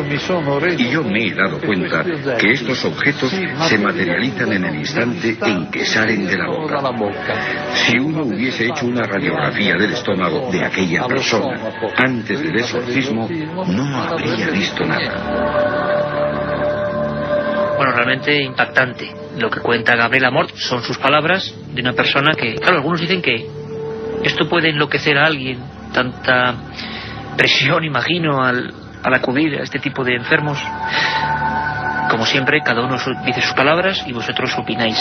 F: yo me he dado cuenta que estos objetos se materializan en el instante en que salen de la boca. Si uno hubiese hecho una radiografía del estómago de aquella persona antes del exorcismo, no habría visto nada.
A: Bueno, realmente impactante. Lo que cuenta Gabriel Amort son sus palabras de una persona que, claro, algunos dicen que esto puede enloquecer a alguien, tanta presión, imagino, al acudir a este tipo de enfermos. Como siempre, cada uno dice sus palabras y vosotros opináis.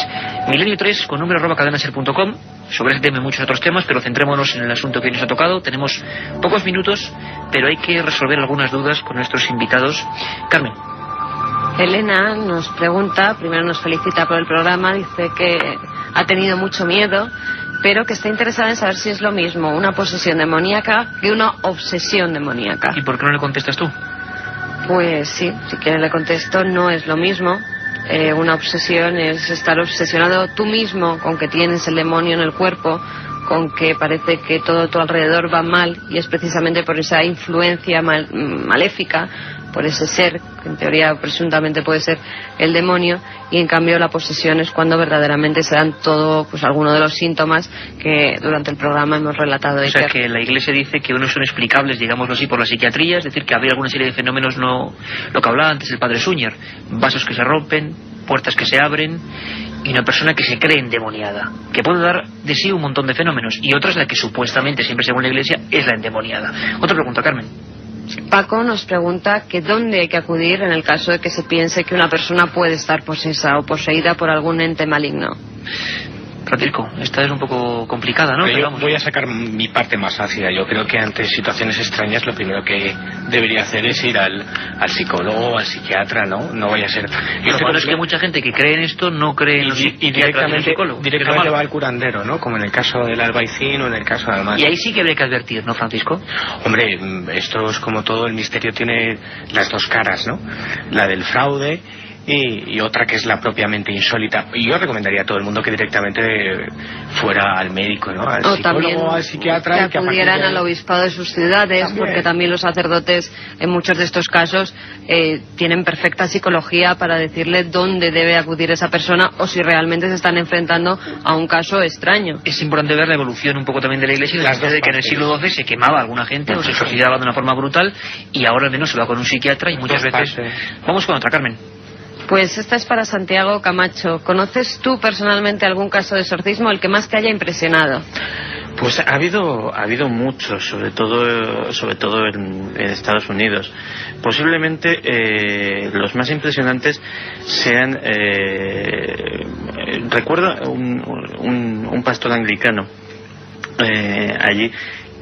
A: Milenio 3, con número@cadenaser.com. Sobre este tema y muchos otros temas, pero centrémonos en el asunto que nos ha tocado. Tenemos pocos minutos, pero hay que resolver algunas dudas con nuestros invitados. Carmen.
B: Elena nos pregunta, primero nos felicita por el programa, dice que ha tenido mucho miedo, pero que está interesada en saber si es lo mismo una posesión demoníaca que una obsesión demoníaca.
A: ¿Y por qué no le contestas tú?
B: Pues sí, si quieres le contesto, no es lo mismo. Una obsesión es estar obsesionado tú mismo con que tienes el demonio en el cuerpo, con que parece que todo a tu alrededor va mal, y es precisamente por esa influencia maléfica, por ese ser, que en teoría presuntamente puede ser el demonio, y en cambio la posesión es cuando verdaderamente se dan todo, pues algunos de los síntomas que durante el programa hemos relatado.
A: O sea que la Iglesia dice que unos son explicables, digámoslo así, por la psiquiatría, es decir, que habría alguna serie de fenómenos, no lo que hablaba antes el padre Suñer, vasos que se rompen, puertas que se abren, y una persona que se cree endemoniada, que puede dar de sí un montón de fenómenos, y otra es la que supuestamente, siempre según la Iglesia, es la endemoniada. Otra pregunta, Carmen.
B: Paco nos pregunta que dónde hay que acudir en el caso de que se piense que una persona puede estar posesa o poseída por algún ente maligno.
A: Francisco, esta es un poco complicada, ¿no?
K: Pero yo
A: vamos.
K: voy a sacar mi parte más ácida. Yo creo que ante situaciones extrañas lo primero que debería hacer es ir al psicólogo, al psiquiatra, ¿no? No vaya a ser...
A: Lo malo es que mucha gente que cree en esto no cree en los
K: directamente va al curandero, ¿no? Como en el caso del Albaicín o en el caso de Almansa.
A: Y ahí sí que habría que advertir, ¿no, Francisco?
K: Hombre, esto es como todo, el misterio tiene las dos caras, ¿no? La del fraude y otra que es la propiamente insólita. Y yo recomendaría a todo el mundo que directamente fuera al médico, ¿no? Al psicólogo, al psiquiatra.
B: Que acudieran al obispado de sus ciudades, porque también los sacerdotes en muchos de estos casos tienen perfecta psicología para decirle dónde debe acudir esa persona o si realmente se están enfrentando a un caso extraño.
A: Es importante ver la evolución un poco también de la Iglesia, de que en el siglo XII se quemaba a alguna gente o se exorcizaba de una forma brutal, y ahora al menos se va con un psiquiatra y muchas veces... Vamos con otra, Carmen.
B: Pues esta es para Santiago Camacho. ¿Conoces tú personalmente algún caso de exorcismo, el que más te haya impresionado?
E: Pues ha habido muchos, sobre todo en Estados Unidos. Posiblemente los más impresionantes sean... recuerdo un pastor anglicano allí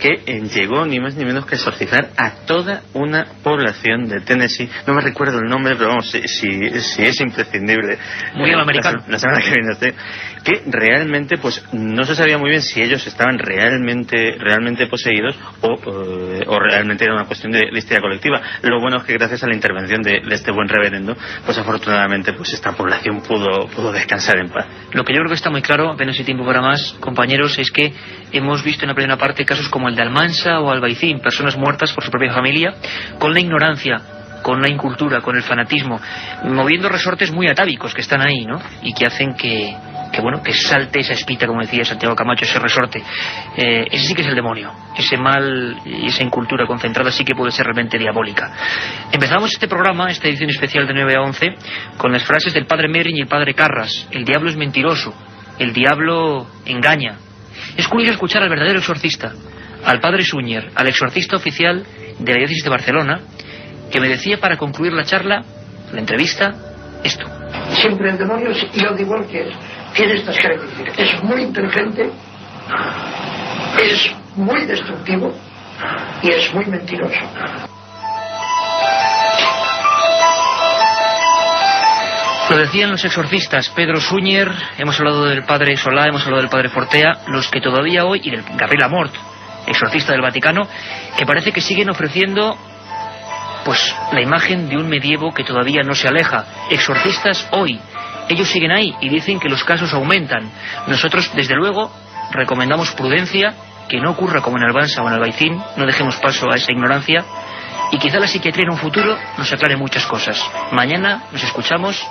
E: que llegó ni más ni menos que a exorcizar a toda una población de Tennessee. No me recuerdo el nombre, pero vamos, si es imprescindible.
A: Muy bien, americano.
E: La semana que viene, que realmente pues no se sabía muy bien si ellos estaban realmente poseídos o realmente era una cuestión de histeria colectiva. Lo bueno es que gracias a la intervención de este buen reverendo, pues afortunadamente pues esta población pudo descansar en paz.
A: Lo que yo creo que está muy claro, apenas hay tiempo para más, compañeros, es que hemos visto en la primera parte casos como el de Almansa o Albaicín, personas muertas por su propia familia, con la ignorancia, con la incultura, con el fanatismo, moviendo resortes muy atávicos que están ahí, ¿no? Y que hacen que salte esa espita, como decía Santiago Camacho, ese resorte. Ese sí que es el demonio. Ese mal y esa incultura concentrada sí que puede ser realmente diabólica. Empezamos este programa, esta edición especial de 9 a 11, con las frases del padre Merrin y el padre Carras. El diablo es mentiroso, el diablo engaña. Es curioso escuchar al verdadero exorcista, al padre Suñer, al exorcista oficial de la diócesis de Barcelona, que me decía para concluir la charla, la entrevista, esto.
C: Siempre el demonio, yo digo igual que tiene estas características. Es muy inteligente, es muy destructivo y es muy mentiroso.
A: Lo decían los exorcistas, Pedro Suñer, hemos hablado del padre Solá, hemos hablado del padre Fortea, los que todavía hoy, y del Gabriel Amort, exorcista del Vaticano, que parece que siguen ofreciendo pues la imagen de un medievo que todavía no se aleja. Exorcistas hoy, ellos siguen ahí y dicen que los casos aumentan. Nosotros, desde luego, recomendamos prudencia, que no ocurra como en Almansa o en Albaicín, no dejemos paso a esa ignorancia, y quizá la psiquiatría en un futuro nos aclare muchas cosas. Mañana nos escuchamos.